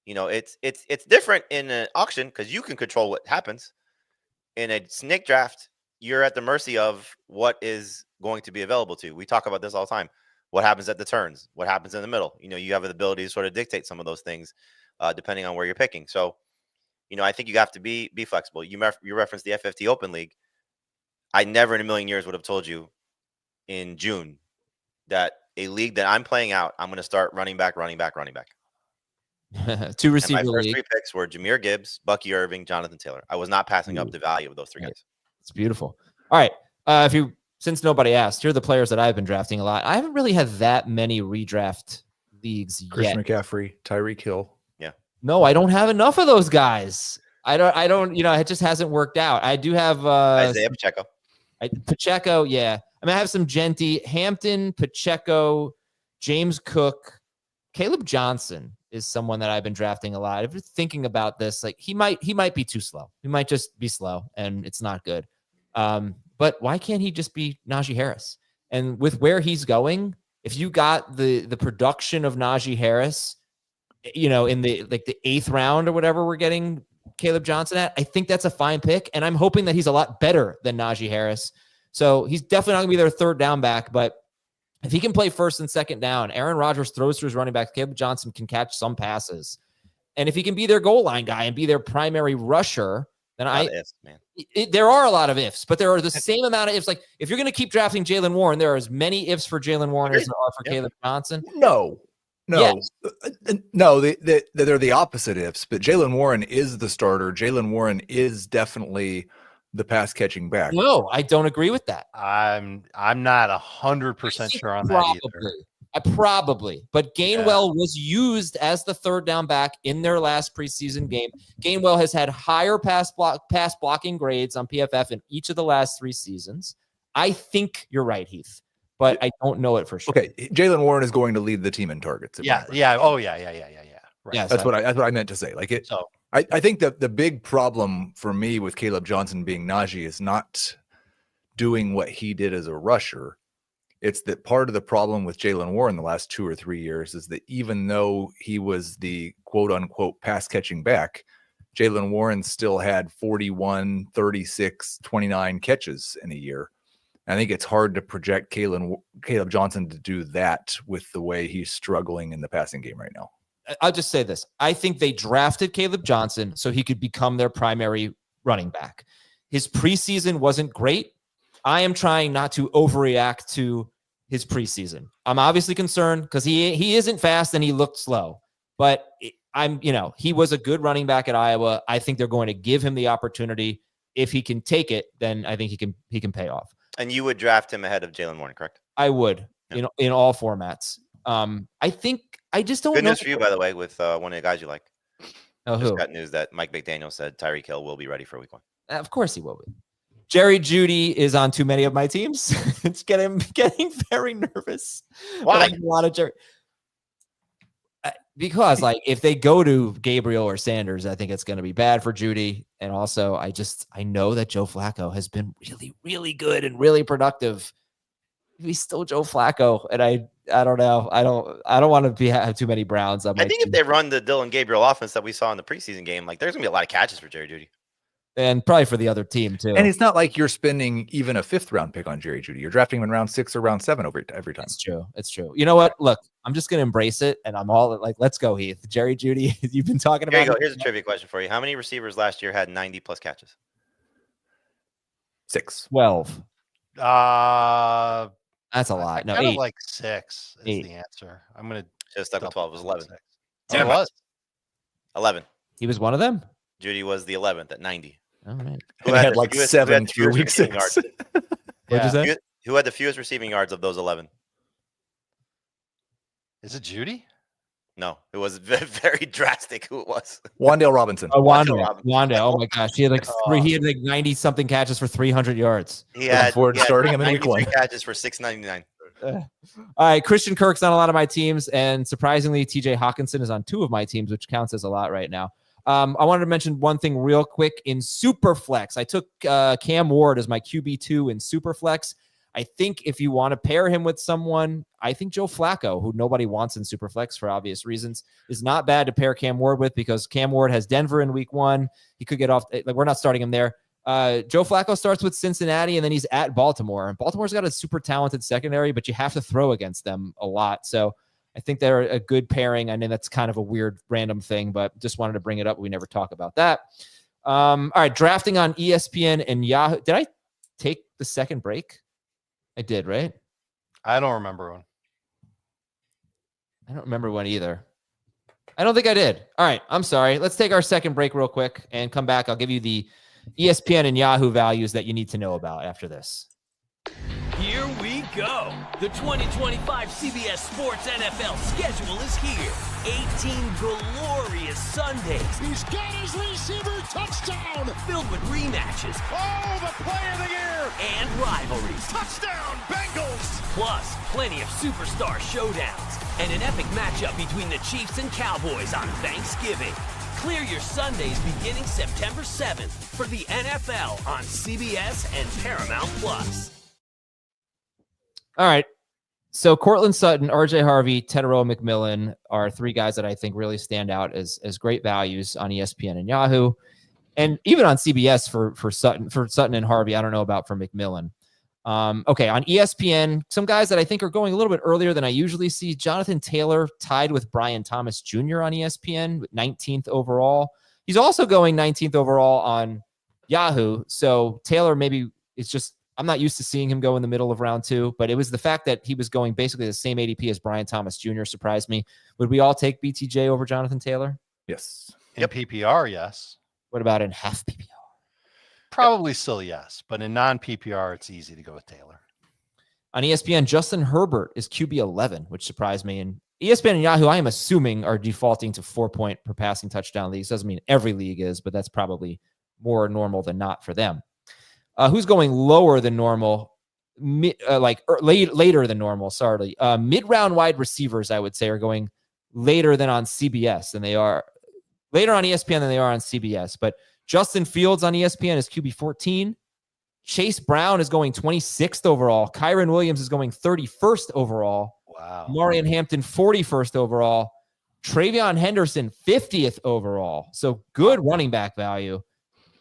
It's different in an auction because you can control what happens. In a snake draft, you're at the mercy of what is going to be available to you. We talk about this all the time. What happens at the turns? What happens in the middle? You have the ability to sort of dictate some of those things depending on where you're picking. So, I think you have to be flexible. You referenced the FFT Open League. I never in a million years would have told you in June that a league that I'm playing out, I'm going to start running back. Two receiver and my first league. three picks were Jahmyr Gibbs, Bucky Irving, Jonathan Taylor. I was not passing up the value of those three guys. It's beautiful. All right. Since nobody asked, here are the players that I've been drafting a lot. I haven't really had that many redraft leagues Christian yet. McCaffrey, Tyreek Hill. Yeah. No, I don't have enough of those guys. I don't, it just hasn't worked out. I do have Isaiah Pacheco. Pacheco, yeah. I have some Genty, Hampton, Pacheco, James Cook, Caleb Johnson is someone that I've been drafting a lot. I've been thinking about this. Like he might be too slow. He might just be slow and it's not good. But why can't he just be Najee Harris? And with where he's going, if you got the production of Najee Harris, in the the 8th round or whatever we're getting Caleb Johnson at, I think that's a fine pick. And I'm hoping that he's a lot better than Najee Harris. So he's definitely not gonna be their third down back, but if he can play first and second down, Aaron Rodgers throws to his running back, Caleb Johnson can catch some passes. And if he can be their goal line guy and be their primary rusher, then there are a lot of ifs, but there are the same amount of ifs. Like if you're going to keep drafting Jalen Warren, there are as many ifs for Jalen Warren as there are for Caleb Johnson. No. Yes. No, they're the opposite ifs, but Jalen Warren is the starter. Jalen Warren is definitely the pass catching back. No, I don't agree with that. I'm not 100% sure on that either. Probably, but Gainwell was used as the third down back in their last preseason game. Gainwell has had higher pass blocking grades on PFF in each of the last 3 seasons. I think you're right, Heath, but I don't know it for sure. Okay, Jalen Warren is going to lead the team in targets. Yeah. Oh, yeah. Right. Yes, That's what I meant to say. Like it. So I think that the big problem for me with Caleb Johnson being Najee is not doing what he did as a rusher. It's that part of the problem with Jalen Warren the last 2 or 3 years is that even though he was the quote unquote pass catching back, Jalen Warren still had 41, 36, 29 catches in a year. I think it's hard to project Caleb Johnson to do that with the way he's struggling in the passing game right now. I'll just say this. I think they drafted Caleb Johnson so he could become their primary running back. His preseason wasn't great. I am trying not to overreact to his preseason. I'm obviously concerned because he isn't fast and he looked slow, but he was a good running back at Iowa. I think they're going to give him the opportunity. If he can take it, then I think he can pay off. And you would draft him ahead of Jalen Warren, correct? I would, in all formats. I just don't know. Good news for you, by the way, with one of the guys you like. Oh, Just who? got news that Mike McDaniel said Tyreek Hill will be ready for week 1. Of course he will be. Jerry Jeudy is on too many of my teams. It's getting very nervous. Why? A lot of Jerry. Because if they go to Gabriel or Sanders, I think it's going to be bad for Jeudy. And also, I know that Joe Flacco has been really, really good and really productive. He's still Joe Flacco, and I don't know. I don't want to have too many Browns on my I think team. if they run the Dylan Gabriel offense that we saw in the preseason game, there's gonna be a lot of catches for Jerry Jeudy. And probably for the other team too. And it's not like you're spending even a 5th round pick on Jerry Jeudy. You're drafting him in round 6 or round 7 every time. It's true. It's true. You know what? Look, I'm just going to embrace it. And I'm all let's go, Heath. Jerry Jeudy, you've been talking about. Here you go. Here's a trivia question for you. How many receivers last year had 90 plus catches? 6. 12. That's a I lot. No, kinda 8. like 6 is 8. the answer. I'm going to Just stuck with 12. It was 11. Oh, it was. 11. He was one of them? Jeudy was the 11th at 90. All right. He had like 7 through week 6. What'd you say? Who had the fewest receiving yards of those 11? Is it Jeudy? No, it was very drastic who it was. Wandale Robinson. Oh, Wandale Wanda. Robinson. Wanda. Oh my gosh. He had 90 something catches for 300 yards. He had, forward to starting him in week 93 1. catches for 699. All right, Christian Kirk's on a lot of my teams, and surprisingly, TJ Hawkinson is on 2 of my teams, which counts as a lot right now. I wanted to mention one thing real quick in Superflex. I took Cam Ward as my QB2 in Superflex. I think if you want to pair him with someone, I think Joe Flacco, who nobody wants in Superflex for obvious reasons, is not bad to pair Cam Ward with because Cam Ward has Denver in week 1. He could get off. Like, we're not starting him there. Joe Flacco starts with Cincinnati, and then he's at Baltimore. And Baltimore's got a super talented secondary, but you have to throw against them a lot. So I think they're a good pairing. I know that's kind of a weird random thing, but just wanted to bring it up. We never talk about that. All right, drafting on ESPN and Yahoo. Did I take the second break? I did, right? I don't remember one. I don't remember one either. I don't think I did. All right, I'm sorry. Let's take our second break real quick and come back. I'll give you the ESPN and Yahoo values that you need to know about after this. Here we go. The 2025 CBS Sports NFL schedule is here. 18 glorious Sundays. He's got his receiver touchdown. Filled with rematches. Oh, the play of the year. And rivalries. Touchdown, Bengals. Plus, plenty of superstar showdowns. And an epic matchup between the Chiefs and Cowboys on Thanksgiving. Clear your Sundays beginning September 7th for the NFL on CBS and Paramount Plus. All right. So Cortland Sutton, RJ Harvey, Tedero McMillan are 3 guys that I think really stand out as great values on ESPN and Yahoo. And even on CBS for Sutton and Harvey, I don't know about for McMillan. Okay, on ESPN, some guys that I think are going a little bit earlier than I usually see. Jonathan Taylor tied with Brian Thomas Jr. on ESPN with 19th overall. He's also going 19th overall on Yahoo. So Taylor maybe it's just I'm not used to seeing him go in the middle of round 2, but it was the fact that he was going basically the same ADP as Brian Thomas Jr. surprised me. Would we all take BTJ over Jonathan Taylor? Yes. In PPR, yes. What about in half PPR? Probably still yes, but in non-PPR, it's easy to go with Taylor. On ESPN, Justin Herbert is QB 11, which surprised me. And ESPN and Yahoo, I am assuming, are defaulting to 4-point per passing touchdown leagues. Doesn't mean every league is, but that's probably more normal than not for them. Who's going lower than normal? Later than normal. Sorry, mid-round wide receivers, I would say, are going later than on CBS than they are later on ESPN than they are on CBS. But Justin Fields on ESPN is QB 14. Chase Brown is going 26th overall. Kyron Williams is going 31st overall. Wow. Marion Hampton 41st overall. Travion Henderson 50th overall. So good running back value.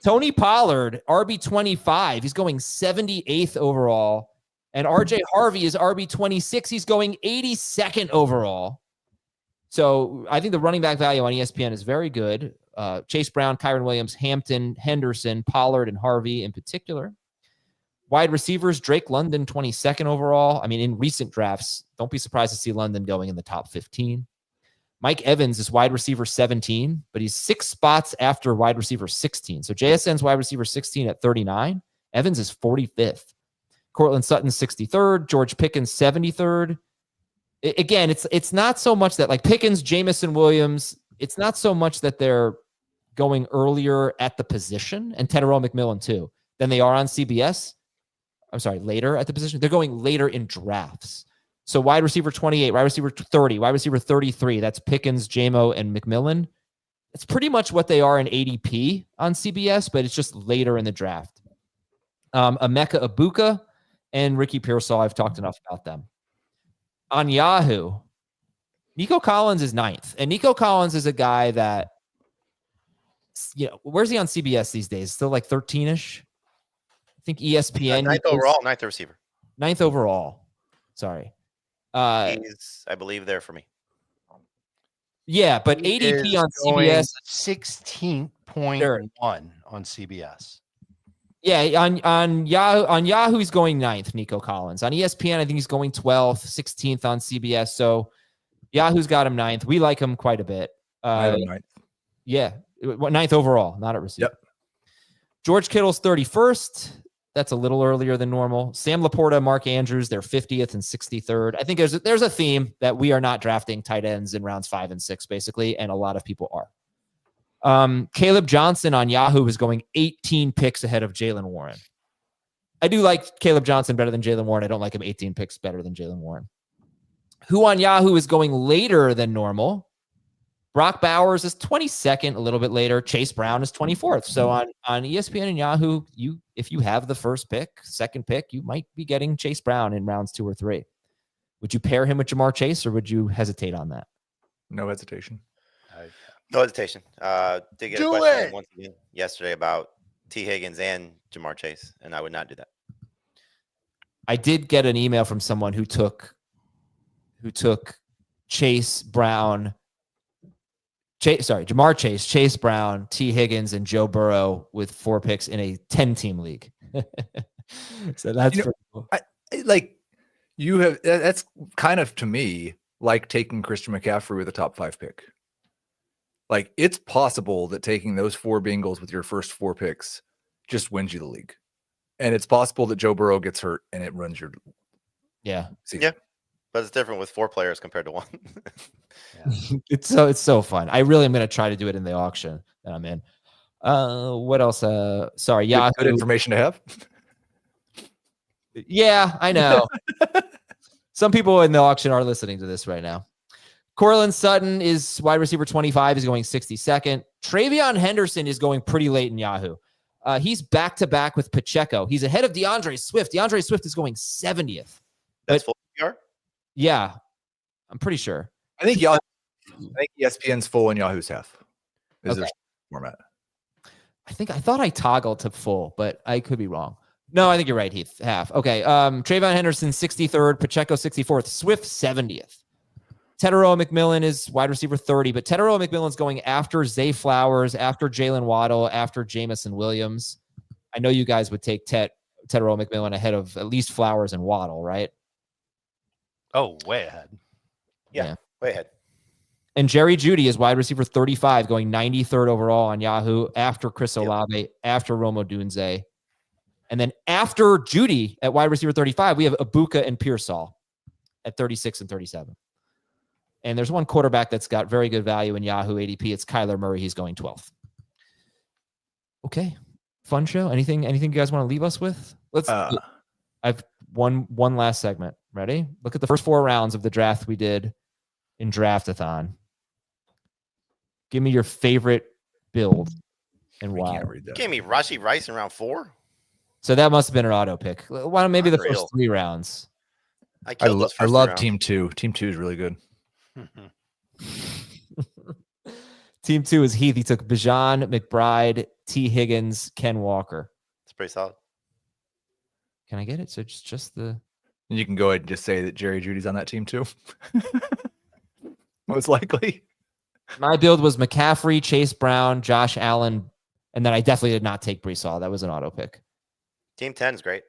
Tony Pollard, RB25. He's going 78th overall. And RJ Harvey is RB26. He's going 82nd overall. So I think the running back value on ESPN is very good. Chase Brown, Kyron Williams, Hampton, Henderson, Pollard, and Harvey in particular. Wide receivers, Drake London, 22nd overall. I mean, in recent drafts, don't be surprised to see London going in the top 15. Mike Evans is wide receiver 17, but he's 6 spots after wide receiver 16. So JSN's wide receiver 16 at 39. Evans is 45th. Cortland Sutton, 63rd. George Pickens, 73rd. Again, it's not so much that like Pickens, Jamison Williams, it's not so much that they're going earlier at the position, and Tedero McMillan too, than they are on CBS. I'm sorry, later at the position. They're going later in drafts. So wide receiver 28, wide receiver 30, wide receiver 33. That's Pickens, Jamo, and McMillan. It's pretty much what they are in ADP on CBS, but it's just later in the draft. Emeka Ibuka and Ricky Pearsall, I've talked enough about them. On Yahoo, Nico Collins is 9th. And Nico Collins is a guy that, where's he on CBS these days? Still like 13-ish? I think ESPN. 9th overall, 9th receiver. 9th overall. Sorry. He's, I believe, there for me. Yeah, but ADP on CBS 16.1 on CBS. Yeah, on Yahoo, he's going 9th, Nico Collins. On ESPN, I think he's going 12th, 16th on CBS. So Yahoo's got him 9th. We like him quite a bit. 9th. Yeah, 9th overall, not at receiver. Yep. George Kittle's 31st. That's a little earlier than normal. Sam Laporta, Mark Andrews, they're 50th and 63rd. I think there's a theme that we are not drafting tight ends in rounds 5 and 6, basically, and a lot of people are. Caleb Johnson on Yahoo is going 18 picks ahead of Jaylen Warren. I do like Caleb Johnson better than Jaylen Warren. I don't like him 18 picks better than Jaylen Warren. Who on Yahoo is going later than normal? Brock Bowers is 22nd, a little bit later. Chase Brown is 24th. So on ESPN and Yahoo, if you have the first pick, second pick, you might be getting Chase Brown in rounds 2 or 3. Would you pair him with Jamar Chase, or would you hesitate on that? No hesitation. No hesitation. Did get a question once again yesterday about T. Higgins and Jamar Chase, and I would not do that. I did get an email from someone who took Chase Brown. Jamar Chase, Chase Brown, T. Higgins, and Joe Burrow with 4 picks in a 10-team league. So that's pretty cool. That's kind of, to me, like taking Christian McCaffrey with a top 5 pick. Like, it's possible that taking those 4 Bengals with your first 4 picks just wins you the league. And it's possible that Joe Burrow gets hurt and it runs your season. Yeah. But it's different with 4 players compared to 1. It's so fun. I really am going to try to do it in the auction that I'm in. What else? Sorry, Yahoo. Good information to have. Yeah, I know. Some people in the auction are listening to this right now. Cortland Sutton is wide receiver 25. He's going 62nd. Travion Henderson is going pretty late in Yahoo. He's back-to-back with Pacheco. He's ahead of DeAndre Swift. DeAndre Swift is going 70th. That's full PR? Yeah, I'm pretty sure. I think ESPN's full and Yahoo's half. Is their format? I thought I toggled to full, but I could be wrong. No, I think you're right, Heath. Half. Okay. Travion Henderson, 63rd. Pacheco, 64th. Swift, 70th. Tedero McMillan is wide receiver 30, but Tedero McMillan's going after Zay Flowers, after Jalen Waddle, after Jamison Williams. I know you guys would take Tedero McMillan ahead of at least Flowers and Waddle, right? Oh, way ahead. Yeah, way ahead. And Jerry Jeudy is wide receiver 35, going 93rd overall on Yahoo, after Chris Olave, after Rome Odunze. And then after Jeudy at wide receiver 35, we have Ibuka and Pearsall at 36 and 37. And there's one quarterback that's got very good value in Yahoo ADP. It's Kyler Murray. He's going 12th. Okay. Fun show. Anything you guys want to leave us with? I've one last segment. Ready? Look at the first 4 rounds of the draft we did in Draft-a-thon. Give me your favorite build and why. Gave me Rashee Rice in round 4. So that must have been an auto pick. Why don't maybe the first 3 rounds? I love Team 2. Team 2 is really good. Team 2 is Heath. He took Bijan, McBride, T. Higgins, Ken Walker. It's pretty solid. Can I get it? So it's just the... And you can go ahead and just say that Jerry Jeudy's on that team too. Most likely. My build was McCaffrey, Chase Brown, Josh Allen, and then I definitely did not take Brees Hall. That was an auto pick. Team 10 is great.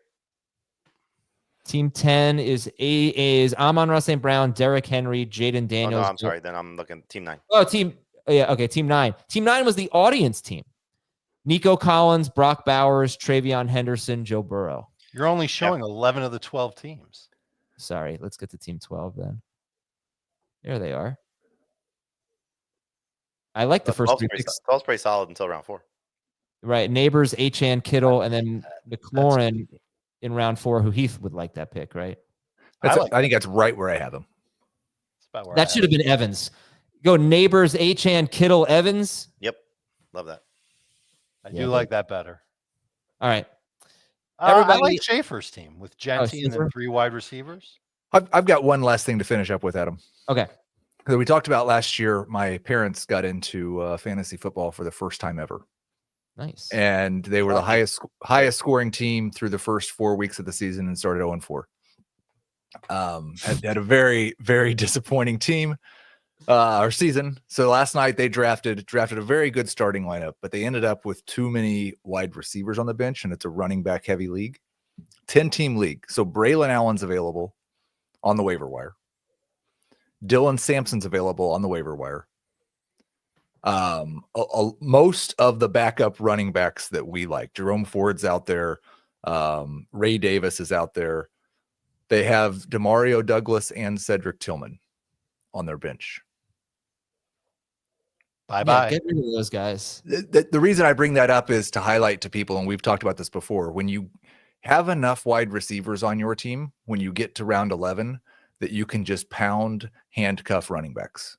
Team 10 is Amon-Ra St. Brown, Derrick Henry, Jaden Daniels. Oh, no, I'm sorry. Then I'm looking Team 9. Oh, Team 9. Team 9 was the audience team. Nico Collins, Brock Bowers, Travion Henderson, Joe Burrow. You're only showing 11 of the 12 teams. Sorry, let's get to Team 12 then. There they are. I like the first 3 picks. 12's pretty solid until round 4. Right. Neighbors, Achane, Kittle, and then McLaurin in round 4, who Heath would like that pick, right? I think that's right where I have him. That should have been Evans. Go Neighbors, Achane, Kittle, Evans. Yep. Love that. I do like that better. All right. I like Schaefer's team with Genty and then 3 wide receivers. I've got one last thing to finish up with, Adam. Okay. We talked about last year, my parents got into fantasy football for the first time ever. Nice. And they were the highest scoring team through the first 4 weeks of the season and started 0-4. Had a very, very disappointing team or season. So last night they drafted a very good starting lineup, but they ended up with too many wide receivers on the bench, and it's a running back heavy league. 10-team league. So Braylon Allen's available on the waiver wire. Dylan Sampson's available on the waiver wire. Most of the backup running backs that we like, Jerome Ford's out there. Ray Davis is out there. They have Demario Douglas and Cedric Tillman on their bench. Bye-bye. Yeah, get rid of those guys. The reason I bring that up is to highlight to people, and we've talked about this before, when you have enough wide receivers on your team when you get to round 11 that you can just pound handcuff running backs.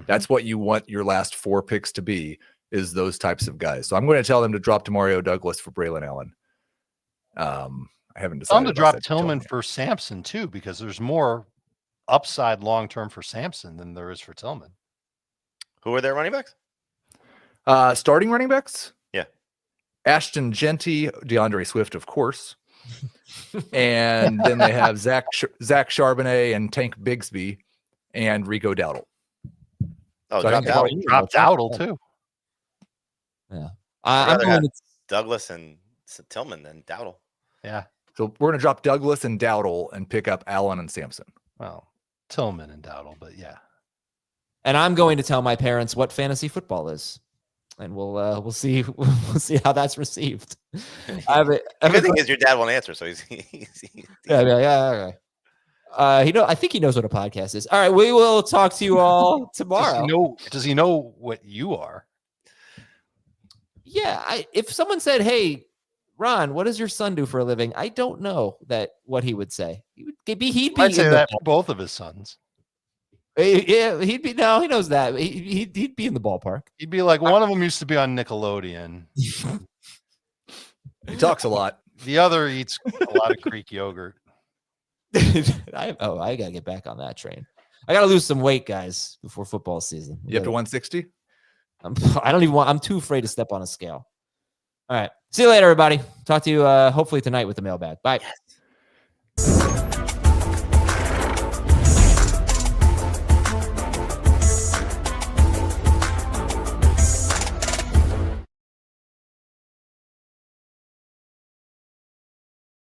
That's what you want your last 4 picks to be, is those types of guys. So I'm going to tell them to drop Demario Douglas for Braylon Allen. I haven't decided. I'm to drop Tillman for Sampson too, because there's more upside long-term for Sampson than there is for Tillman. Who are their running backs? Starting running backs? Yeah. Ashton Genty, DeAndre Swift, of course. And then they have Zach Charbonnet and Tank Bigsby and Rico Dowdle. Oh, So drop Dowdle too. Yeah. I'd I'm rather going have to Douglas and Tillman than Dowdle. Yeah. So we're going to drop Douglas and Dowdle and pick up Allen and Sampson. Well, Tillman and Dowdle, but yeah. And I'm going to tell my parents what fantasy football is, and we'll see how that's received. The good thing is your dad won't answer, so he's yeah. I think he knows what a podcast is. All right, we will talk to you all tomorrow. Does he know what you are? Yeah, if someone said, "Hey, Ron, what does your son do for a living?" I don't know what he would say. He'd be. I'd say that for both of his sons. Yeah, he'd be. No, he knows that. He'd be in the ballpark. He'd be like, one of them used to be on Nickelodeon. He talks a lot. The other eats a lot of Greek yogurt. I gotta get back on that train. I gotta lose some weight, guys, before football season. You have to 160? I'm too afraid to step on a scale. All right. See you later, everybody. Talk to you hopefully tonight with the mailbag. Bye. Yes.